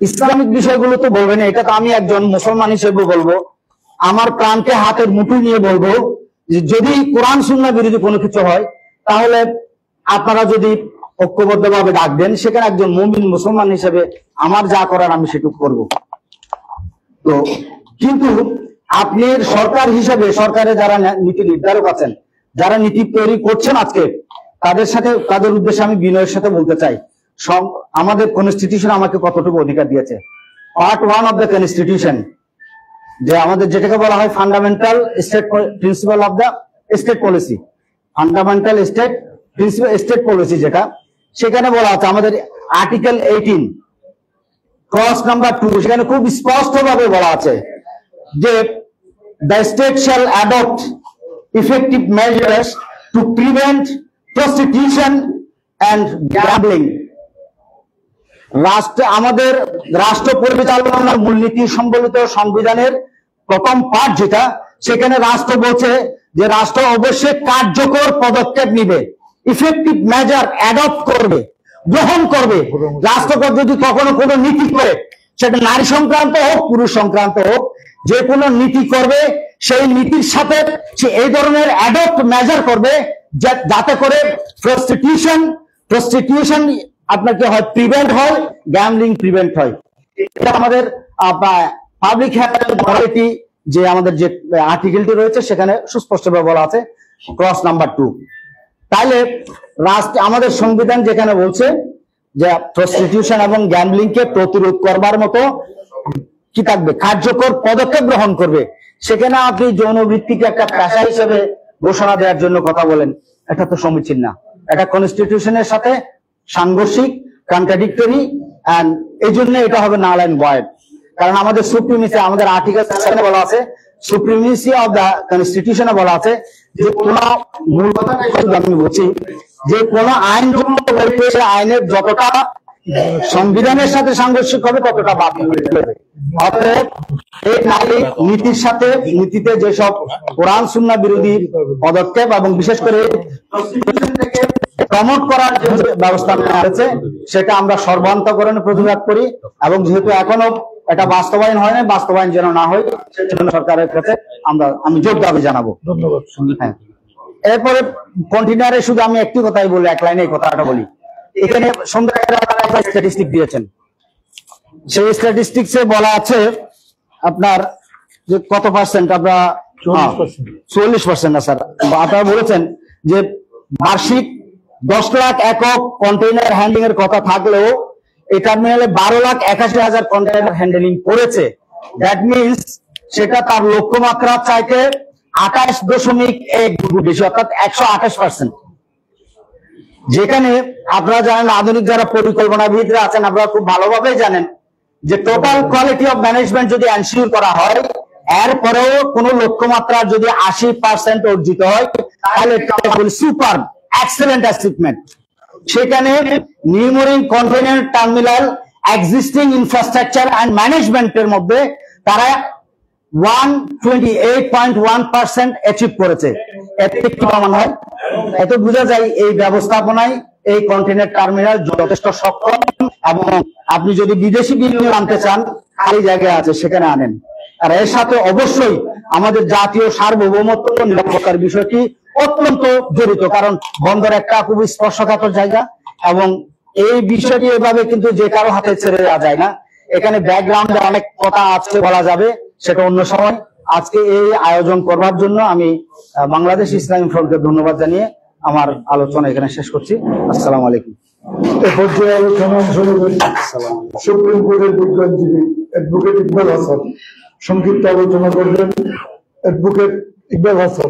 ইসলামিক বিষয়গুলো তো বলবেন, এটা তো আমি একজন মুসলমান হিসেবে বলবো, আমার প্রাণকে হাতের মুঠো নিয়ে বলবো যে যদি কোরআন সুন্নাহ বিরোধী কোনো কিছু হয়, তাহলে আপনারা যদি ঐক্যবদ্ধভাবে ডাক দেন, সেখানে একজন মুমিন মুসলমান হিসেবে আমার যা করার আমি সেটুকু করব। তো কিন্তু আপনি সরকার হিসেবে, সরকারে যারা নীতি নির্ধারক আছেন, যারা নীতি তৈরি করছেন আজকে, তাদের উদ্দেশ্যে আমি বিনয়ের সাথে বলতে চাই, আমাদের কনস্টিটিউশন আমাকে কতটুকু অধিকার দিয়েছে। পার্ট 1 অফ দ্য কনস্টিটিউশন, যে আমাদের যেটাকে বলা হয় fundamental state principal of the state policy, fundamental state policy যেটা, সেখানে বলা আছে আমাদের আর্টিকেল 18 ক্লজ নাম্বার 2, সেখানে খুব স্পষ্ট ভাবে বলা আছে যে the state shall adopt effective measures to prevent prostitution and gambling. আমাদের রাষ্ট্র পরিচালনার মূলনীতি সম্বলিত সংবিধানের প্রথম পার্ট যেটা, সেখানে রাষ্ট্র বলছে যে রাষ্ট্র অবশ্যই কার্যকর পদক্ষেপ নিবে, ইফেক্টিভ মেজার অ্যাডপ্ট করবে, গ্রহণ করবে। রাষ্ট্র যদি কখনো কোনো নীতি করে, সেটা নারী সংক্রান্ত হোক, পুরুষ সংক্রান্ত হোক, যে কোনো নীতি করবে, সেই নীতির সাথে সে এই ধরনের অ্যাডপ্ট মেজার করবে যাতে করে প্রস্টিটিউশন আপনাকে হয় প্রিভেন্ট হয়, গ্যামলিং প্রিভেন্ট হয়। এটা আমাদের পাবলিক হেলথ অথরিটি যে আমাদের যে আর্টিকেলটি রয়েছে, সেখানে সুস্পষ্টভাবে বলা আছে ক্লজ নাম্বার 2। তাহলে আমাদের সংবিধান যেখানে বলছে যে প্রস্টিটিউশন এবং গ্যামলিং কে প্রতিরোধ করবার মতো কি থাকবে, কার্যকর পদক্ষেপ গ্রহণ করবে, সেখানে আপনি যৌনবৃত্তিকে একটা পেশা হিসেবে ঘোষণা দেওয়ার জন্য কথা বলেন, এটা তো সমীচীন না। এটা কনস্টিটিউশনের সাথে সাংঘর্ষিক, কন্ট্রাডিক্টরি, এন্ড এই জন্য এটা হবে নাল এন্ড ভয়েড। কারণ আমাদের সুপ্রিমেসি, আমাদের আর্টিকেল 7 বলা আছে, সুপ্রিমেসি অফ দ্য কনস্টিটিউশনে বলা আছে যে কোন মূল কথাটাই শুধু আমি বলছি যে কোন আইন যখন বলতে, সে আইনের যতটা সংবিধানের সাথে সাংঘর্ষিক হবে ততটা বাতিল হয়ে যাবে। অতএব এই নারী নীতির সাথে, নীতিতে যেসব কোরআন সুন্নাহ বিরোধী পদক্ষেপ এবং বিশেষ করে প্রমোট করার যে ব্যবস্থা নেওয়া হয়েছে, সেটা আমরা সর্বান্তকরণে প্রতিবাদ করি। এবং যেহেতু এখনো এটা বাস্তবায়ন হয় না, বাস্তবায়ন যেন না হয় সেজন্য সরকারের কাছে আমি জোর দাবি জানাবো। ধন্যবাদ। হ্যাঁ, এরপরে কন্টিনিউয়ারে শুধু আমি একটি কথাই বলি, এক লাইনে এই কথাটা বলি। এখানে সুন্দর একটা স্ট্যাটিস্টিক দিয়েছেন, সেই স্ট্যাটিস্টিক্সে বলা আছে আপনার যে কত পার্সেন্ট আমরা 40% না স্যার, আপনারা বলেছেন যে বার্ষিক 10 লাখ একক কন্টেইনার হ্যান্ডলিং এর কথা থাকলেও এই টার্মিনালে 12,81,000 কন্টেইনার হ্যান্ডলিং করেছে। দ্যাট মিনস সেটা তার লক্ষ্যমাত্রা চাইতে 28.1 গুণ বেশি, অর্থাৎ 128%। যেখানে আপনারা জানেন, আধুনিক যারা পরিকল্পনাবিদরা আছেন আপনারা খুব ভালোভাবেই জানেন যে টোটাল কোয়ালিটি অফ ম্যানেজমেন্ট যদি এনশিওর করা হয়, এরপরেও কোন লক্ষ্যমাত্রা যদি 80% অর্জিত হয় তাহলে সুপার এক্সেলেন্ট অ্যাচিভমেন্ট। সেখানে New Mooring container terminal existing infrastructure and ম্যানেজমেন্টের মধ্যে তারা 128.1% অ্যাচিভ করেছে। এতে কি প্রমাণ হয়? এতে বোঝা যায় এই ব্যবস্থাপনায় এই কন্টেইনার টার্মিনাল যথেষ্ট সক্ষম, এবং আপনি যদি বিদেশি বিনিয়োগ আনতে চান খালি জায়গা আছে সেখানে আনেন। আর এর সাথে অবশ্যই আমাদের জাতীয় সার্বভৌমত্ব নিরাপত্তার বিষয়টি অত্যন্ত জড়িত, কারণ বন্দর একটা খুব স্পর্শকাতর জায়গা, এবং এই বিষয়টি এভাবে কিন্তু যে কারো হাতে ছেড়ে দেওয়া যায় না। এখানে ব্যাকগ্রাউন্ডে অনেক কথা আছে, বলা যাবে, সেটা অন্য সময়। আজকে এই আয়োজন করবার জন্য আমি বাংলাদেশ ইসলামী ফ্রন্টকে ধন্যবাদ জানিয়ে আমার আলোচনা এখানে শেষ করছি। আসসালামু আলাইকুম। এ পর্যায়ে আলোচনা অংশ নেবেন সুপ্রিম কোর্টের বিজ্ঞ আইনজীবী অ্যাডভোকেট ইকবাল হাসান। সংক্ষিপ্ত আলোচনা করবেন অ্যাডভোকেট ইকবাল হাসান।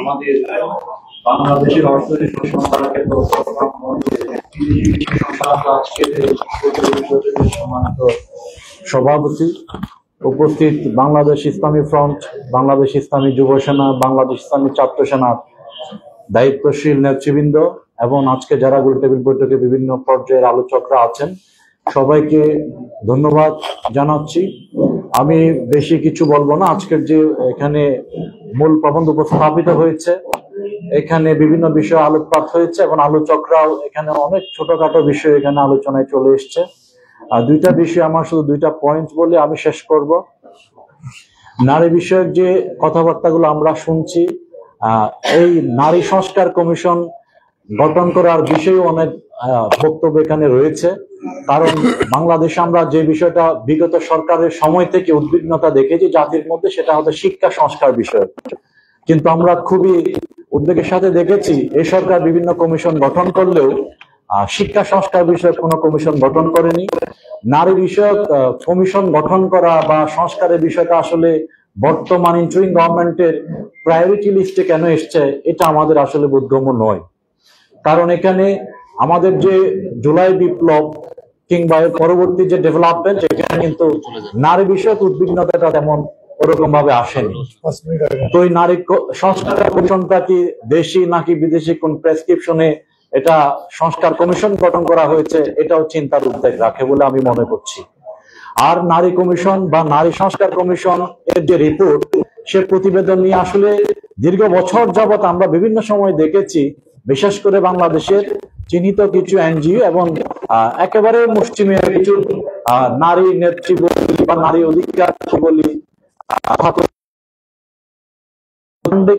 আমাদের বাংলাদেশের অর্থনৈতিক সভাপতি, উপস্থিত বাংলাদেশ ইসলামী ফ্রন্ট, বাংলাদেশ ইসলামী যুব সেনা, বাংলাদেশ ইসলামী ছাত্র সেনার দায়িত্বশীল নেতৃবৃন্দ এবং আজকে যারা গোলটেবিল বৈঠকে বিভিন্ন পর্যায়ের আলোচকরা আছেন, সবাইকে ধন্যবাদ জানাচ্ছি। আমি বেশি কিছু বলবো না। আজকের যে এখানে মূল প্রবন্ধ উপস্থাপিত হয়েছে, এখানে বিভিন্ন বিষয় আলোকপাত হয়েছে এবং আলোচকরাও এখানে অনেক ছোটখাটো বিষয় এখানে আলোচনায় চলে এসছে। দুইটা বিষয়, আমার শুধু দুইটা পয়েন্ট বলে আমি শেষ করব। নারী বিষয়ক যে কথাবার্তাগুলো আমরা শুনছি, এই নারী সংস্কার কমিশন গঠন করার বিষয়ে অনেক বক্তব্য এখানে রয়েছে। কারণ বাংলাদেশে আমরা যে বিষয়টা বিগত সরকারের সময় থেকে উদ্বিগ্নতা দেখেছি জাতির মধ্যে, সেটা হচ্ছে শিক্ষা সংস্কার বিষয়। কিন্তু আমরা খুবই উদ্বেগের সাথে দেখেছি এই সরকার বিভিন্ন কমিশন গঠন করলেও শিক্ষা সংস্কার বিষয়ক কোনো কমিশন গঠন করেনি। নারী বিষয়ক কমিশন গঠন করা বা সংস্কারের বিষয়টা আসলে বর্তমান ইন্টারিম গভর্নমেন্টের প্রায়োরিটি লিস্টে কেন এসছে, এটা আমাদের আসলে বোধগম্য নয়। কারণ এখানে আমাদের যে জুলাই বিপ্লব কিংবা এর পরবর্তী যে ডেভেলপমেন্ট, এখানে কিন্তু নারী বিষয়ক উদ্বিগ্নতাটা তেমন ওরকম ভাবে আসেনি। তো এই নারী সংস্কার কমিশনটা কি দেশি নাকি বিদেশি কোন প্রেসক্রিপশনে এটা সংস্কার কমিশন গঠন করা হয়েছে, এটাও চিন্তার উদ্বেগ রাখে বলে আমি মনে করছি। আর নারী কমিশন বা নারী সংস্কার কমিশন এর যে রিপোর্ট, সে প্রতিবেদন নিয়ে আসলে দীর্ঘ বছর যাবত আমরা বিভিন্ন সময় দেখেছি, বিশেষ করে বাংলাদেশের চিহ্নিত কিছু এনজিও এবং একেবারে মুষ্টিমেয় কিছু নারী নেত্রী বলি বা নারী অধিকার বলি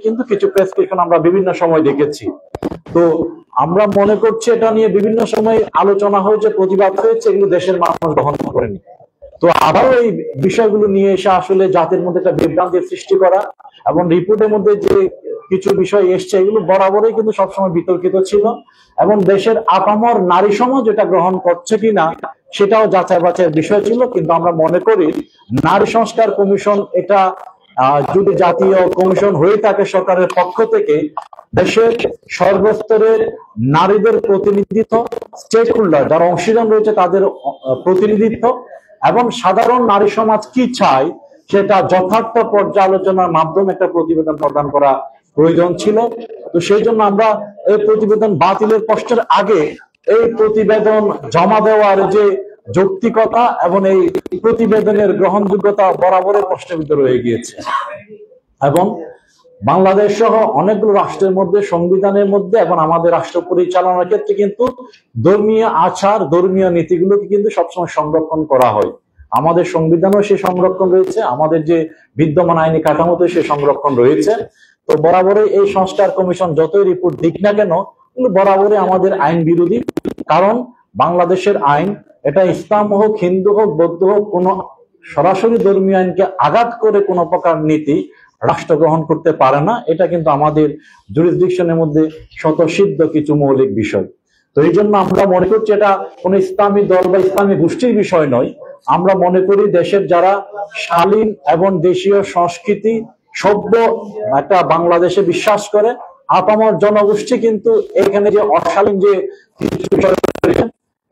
কিন্তু কিছু প্রেসক্রিপশন আমরা বিভিন্ন সময় দেখেছি। তো আমরা মনে করছি এটা নিয়ে বিভিন্ন সময় আলোচনা হয়েছে, প্রতিবাদ হয়েছে, এগুলো দেশের মানুষ গ্রহণ করেনি। তো আবারও এই বিষয়গুলো নিয়ে এসে আসলে জাতির মধ্যে একটা বিভ্রান্তির সৃষ্টি করা, এবং রিপোর্টের মধ্যে যে কিছু বিষয় এসছে এগুলো বরাবরই কিন্তু সবসময় বিতর্কিত ছিল, এবং দেশের আপামর নারী সমাজ এটা গ্রহণ করছে কিনা সেটাও যাচাই বাছাইয়ের বিষয় ছিল। কিন্তু আমরা মনে করি নারী সংস্কার কমিশন এটা যদি জাতীয় কমিশন হয়ে থাকে সরকারের পক্ষ থেকে, দেশের সর্বস্তরের নারীদের প্রতিনিধিত্ব, স্টেক হোল্ডার যারা অংশীদার রয়েছে তাদের প্রতিনিধিত্ব, এবং সাধারণ নারী সমাজ কি চায় সেটা যথার্থ পর্যালোচনার মাধ্যমে একটা প্রতিবেদন প্রদান করা প্রয়োজন ছিল। তো সেই জন্য আমরা এই প্রতিবেদন বাতিলের প্রশ্নের আগে এই প্রতিবেদন জমা দেওয়ার যে যৌক্তিকতা এবং এই প্রতিবেদনের গ্রহণযোগ্যতা বরাবরের প্রশ্নের ভিতরে রয়ে গিয়েছে। এবং বাংলাদেশ সহ অনেকগুলো রাষ্ট্রের মধ্যে, সংবিধানের মধ্যে এবং আমাদের রাষ্ট্র পরিচালনার ক্ষেত্রে কিন্তু ধর্মীয় আচার, ধর্মীয় নীতিগুলোকে কিন্তু সবসময় সংরক্ষণ করা হয়। আমাদের সংবিধানেও সে সংরক্ষণ রয়েছে, আমাদের যে বিদ্যমান আইনি কাঠামোতে সে সংরক্ষণ রয়েছে। তো বরাবরই এই সংস্কার কমিশন যতই রিপোর্ট দিক না কেন, কিন্তু বরাবরই আমাদের আইন বিরোধী। কারণ বাংলাদেশের আইন, এটা ইসলাম হোক, হিন্দু হোক, বৌদ্ধ হোক, কোন সরাসরি ধর্মীয় আইনকে আঘাত করে কোন প্রকার নীতি রাষ্ট্র গ্রহণ করতে পারে না। এটা কিন্তু আমাদের জুরিসডিকশনের মধ্যে স্বতঃসিদ্ধ কিছু মৌলিক বিষয়। তো এই জন্য আমরা মনে করছি এটা কোন ইসলামী দল বা ইসলামী গোষ্ঠীর বিষয় নয়। আমরা মনে করি দেশের যারা শালীন এবং দেশীয় সংস্কৃতি সভ্য একটা বাংলাদেশে বিশ্বাস করে, আপামর জনগোষ্ঠী কিন্তু এখানে যে অশালীন যে কিছু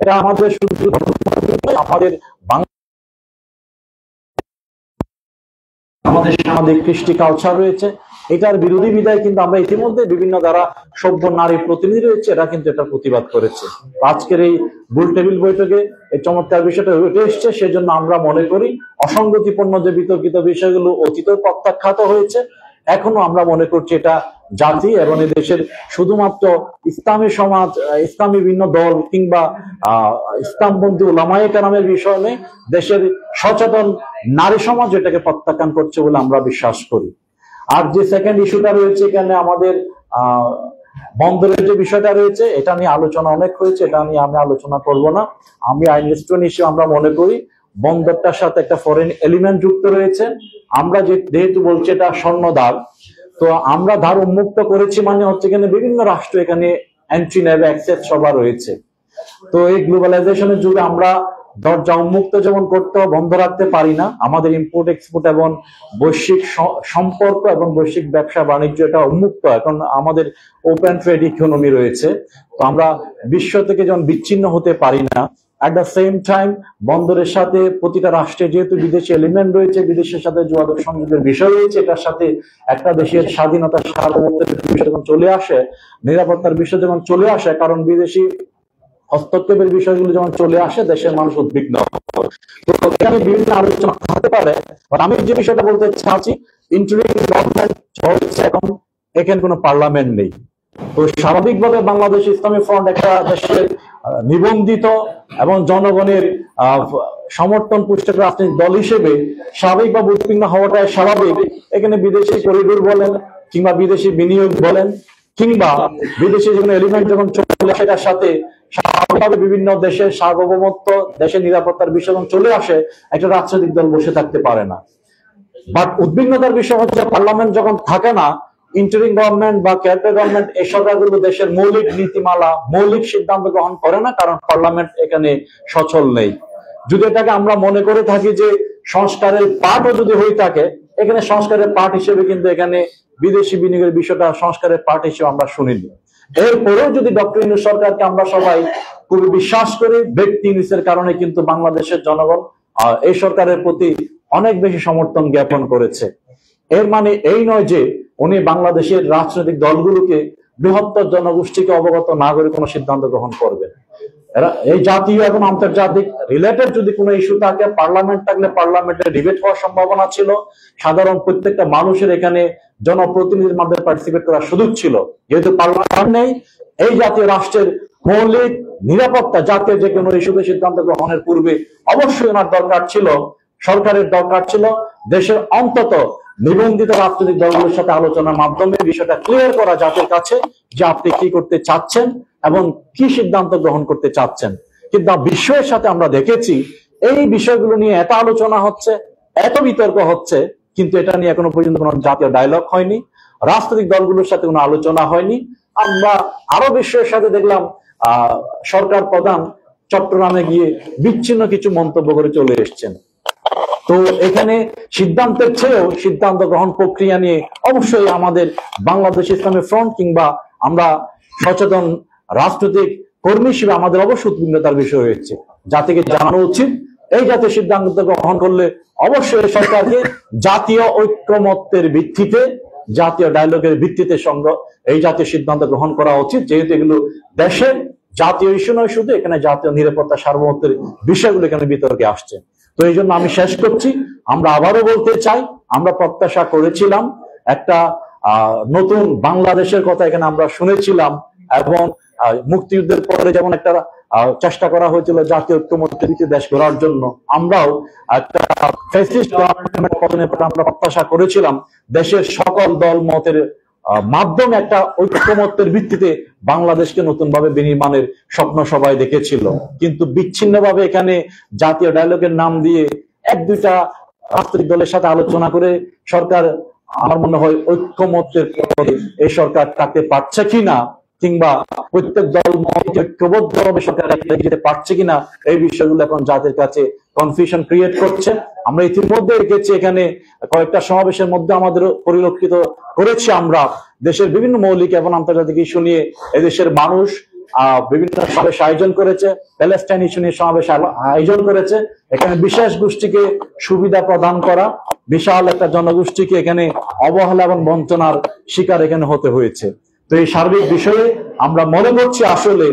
এটা আমাদের শুধু আমাদের আমাদের সামাজিক কৃষ্টি কালচার রয়েছে, এটার বিরোধী বিদায় কিন্তু আমরা ইতিমধ্যে বিভিন্ন দ্বারা সভ্য নারী প্রতিনিধি রয়েছে, এরা কিন্তু এটা প্রতিবাদ করেছে। আজকের এই গোল টেবিল বৈঠকে এই চমৎকার বিষয়টা উঠে এসছে। সেজন্য আমরা মনে করি অসঙ্গতিপূর্ণ যে বিতর্কিত বিষয়গুলো অতীত প্রত্যাখ্যাত হয়েছে, এখনো আমরা মনে করছি এটা জাতি এবং এই দেশের শুধুমাত্র ইসলামী সমাজ, ইসলামী বিভিন্ন দল কিংবা ইসলামপন্থী উলামায়ে কেরামের বিষয় নেই, দেশের সচেতন নারী সমাজ এটাকে প্রত্যাখ্যান করছে বলে আমরা বিশ্বাস করি। আর যে সেকেন্ড ইস্যুটা রয়েছে এখানে আমাদের বন্দরের যে বিষয়টা রয়েছে, এটা নিয়ে আলোচনা অনেক হয়েছে, এটা নিয়ে আমি আলোচনা করব না। আমি আইন স্টুডেন্ট হিসেবে আমরা মনে করি বন্দরটার সাথে একটা ফরেন এলিমেন্ট যুক্ত রয়েছে। আমরা যেহেতু বলছি এটা স্বর্ণদ্বার, তো আমরা দ্বার উন্মুক্ত করেছি মানে হচ্ছে এখানে বিভিন্ন রাষ্ট্র এখানে এন্ট্রি নেবে, অ্যাক্সেস সভা রয়েছে। তো এই গ্লোবালাইজেশনের যুগে আমরা দরজা উন্মুক্ত যেমন করতে বন্ধ রাখতে পারি না, আমাদের ইম্পোর্ট এক্সপোর্ট এবং বৈশ্বিক সম্পর্ক এবং বৈশ্বিক ব্যবসা বাণিজ্য এটা উন্মুক্ত। এখন আমাদের ওপেন ট্রেড ইকোনমি রয়েছে, তো আমরা বিশ্ব থেকে যেমন বিচ্ছিন্ন হতে পারি না। অ্যাট দ্য সেম টাইম বন্দরের সাথে প্রতিটা রাষ্ট্রে যেহেতু বিদেশি এলিমেন্ট রয়েছে, বিদেশের সাথে যোগাযোগ সংযোগের বিষয় রয়েছে, এটার সাথে একটা দেশের স্বাধীনতা সার্বভৌমত্বের বিষয় যখন চলে আসে, নিরাপত্তার বিষয় যখন চলে আসে, কারণ বিদেশি হস্তক্ষেপের বিষয়গুলো যখন চলে আসে, দেশের মানুষ উদ্বিগ্ন। তো এখানে বিভিন্ন আলোচনা হতে পারে। আমি যে বিষয়টা বলতে চাচ্ছি, ইন্টারিম গভর্নমেন্ট চলছে, এখন এখানে কোনো পার্লামেন্ট নেই। তো স্বাভাবিকভাবে বাংলাদেশ ইসলামী ফ্রন্ট একটা দেশের নিবন্ধিত এবং জনগণের সমর্থন পুষ্ট রাজনৈতিক দল হিসেবে স্বাভাবিকভাবে উদ্বিগ্ন হওয়াটাই স্বাভাবিক। এখানে বিদেশি করিডোর বলেন কিংবা বিদেশি বিনিয়োগ বলেন কিংবা বিদেশি যেগুলো এলিমেন্ট যখন চলে আসে, এটার সাথে স্বাভাবিকভাবে বিভিন্ন দেশের সার্বভৌমত্ব, দেশের নিরাপত্তার বিষয় যখন চলে আসে, একটা রাজনৈতিক দল বসে থাকতে পারে না। বাট উদ্বিগ্নতার বিষয় হচ্ছে পার্লামেন্ট যখন থাকে না, ইন্টারিম গভর্নমেন্ট বা কেয়ারটেকার গভর্নমেন্ট এই সরকারগুলো দেশের মৌলিক নীতিমালা, মৌলিক সিদ্ধান্ত গ্রহণ করে না, কারণ পার্লামেন্ট এখানে সচল নেই। যদি এটাকে আমরা মনে করে থাকি যে সংস্কারের পার্টও যদি হয়ে থাকে, এখানে সংস্কারের পার্ট হিসেবে কিন্তু এখানে বিদেশি বিনিয়োগের বিষয়টা সংস্কারের পার্ট হিসেবে আমরা শুনিনি। এরপরেও যদি ডক্টর ইউনূস সরকারকে আমরা সবাই খুবই বিশ্বাস করি, ব্যক্তি ইউনূসের কারণে কিন্তু বাংলাদেশের জনগণ এই সরকারের প্রতি অনেক বেশি সমর্থন জ্ঞাপন করেছে। এর মানে এই নয় যে উনি বাংলাদেশের রাজনৈতিক দলগুলোকে, বৃহত্তর জনগোষ্ঠীকে অবগত না করে কোনো সিদ্ধান্ত গ্রহণ করবেন। এই জাতীয় এবং আন্তর্জাতিক রিলেটেড যদি কোনো ইস্যু থাকে, পার্লামেন্ট থাকলে পার্লামেন্টে ডিবেট হওয়ার সম্ভাবনা ছিল, সাধারণ প্রত্যেকটা মানুষের এখানে জনপ্রতিনিধির মাধ্যমে পার্টিসিপেট করার সুযোগ ছিল। যেহেতু পার্লামেন্ট নেই, এই জাতীয় রাষ্ট্রের মৌলিক নিরাপত্তা, জাতীয় যে কোনো ইস্যুতে সিদ্ধান্ত গ্রহণের পূর্বে অবশ্যই ওনার দরকার ছিল, সরকারের দরকার ছিল দেশের অন্তত নিবন্ধিত রাজনৈতিক দলগুলোর সাথে আলোচনার মাধ্যমে বিষয়টা ক্লিয়ার করা জাতির কাছে যে আপনি কি করতে চাচ্ছেন এবং কি সিদ্ধান্ত গ্রহণ করতে চাচ্ছেন। কিন্তু বিশ্বের সাথে আমরা দেখেছি এই বিষয়গুলো নিয়ে এত আলোচনা হচ্ছে, এত বিতর্ক হচ্ছে, কিন্তু এটা নিয়ে এখনো পর্যন্ত কোনো জাতীয় ডায়লগ হয়নি, রাজনৈতিক দলগুলোর সাথে কোনো আলোচনা হয়নি। আমরা আরো বিশ্বের সাথে দেখলাম সরকার প্রধান চট্টগ্রামে গিয়ে বিচ্ছিন্ন কিছু মন্তব্য করে চলে এসছেন। তো এখানে সিদ্ধান্তের চেয়েও সিদ্ধান্ত গ্রহণ প্রক্রিয়া নিয়ে অবশ্যই আমাদের বাংলাদেশ ইসলামী ফ্রন্ট কিংবা আমরা সচেতন রাজনৈতিক কর্মী হিসেবে আমাদের অবশ্যই উদ্বিগ্নতার বিষয় রয়েছে। জাতিকে জানানো উচিত, এই জাতীয় সিদ্ধান্ত গ্রহণ করলে অবশ্যই সরকারকে জাতীয় ঐক্যমত্যের ভিত্তিতে, জাতীয় ডায়লগের ভিত্তিতে এই জাতীয় সিদ্ধান্ত গ্রহণ করা উচিত, যেহেতু এগুলো দেশের জাতীয় ইস্যু নয়, শুধু এখানে জাতীয় নিরাপত্তা সার্বভৌমত্বের বিষয়গুলো এখানে বিতর্কে আসছে। তো এই জন্য আমি শেষ করছি, আমরা আবারও বলতে চাই, আমরা প্রত্যাশা করেছিলাম একটা নতুন বাংলাদেশের কথা এখানে আমরা শুনেছিলাম, এবং মুক্তিযুদ্ধের পরে যেমন একটা চেষ্টা করা হয়েছিল জাতীয় ঐক্যমত্যের ভিত্তিতে দেশ গড়ার জন্য, আমরাও একটা ফ্যাসিস্ট গভর্নমেন্ট পতনের পর আমরা প্রত্যাশা করেছিলাম দেশের সকল দল মতের মাধ্যমে একটা ঐক্যমত্যের ভিত্তিতে বাংলাদেশকে নতুন ভাবে বিনির্মাণের স্বপ্ন সবাই দেখেছিল, কিন্তু বিচ্ছিন্নভাবে এখানে জাতীয় ডায়ালগের নাম দিয়ে এক দুইটা রাজনৈতিক দলের সাথে আলোচনা করে সরকার, আমার মনে হয় ঐক্যমত্যের এই সরকার থাকতে পারছে কিনা, কিংবা প্রত্যেক দল ঐক্যবদ্ধভাবে সরকার যেতে পারছে কিনা, এই বিষয়গুলো এখন জাতির কাছে কনফিউশন ক্রিয়েট করছে। আমরা ইতিমধ্যে দেখেছি এখানে কয়েকটা সমাবেশের মধ্যে আমাদের পরিলক্ষিত করেছি আমরা দেশের বিভিন্ন মৌলিক এবং আন্তর্জাতিক ইস্যু নিয়ে এদেশের মানুষ বিভিন্ন সমাবেশ আয়োজন করেছে, প্যালেস্টাইন ইস্যু নিয়ে সমাবেশ আয়োজন করেছে। এখানে বিশেষ গোষ্ঠীকে সুবিধা প্রদান করা, বিশাল একটা জনগোষ্ঠীকে এখানে অবহেলা এবং বঞ্চনার শিকার এখানে হতে হয়েছে। তো এই সার্বিক বিষয়ে আমরা মনে করছি আসলে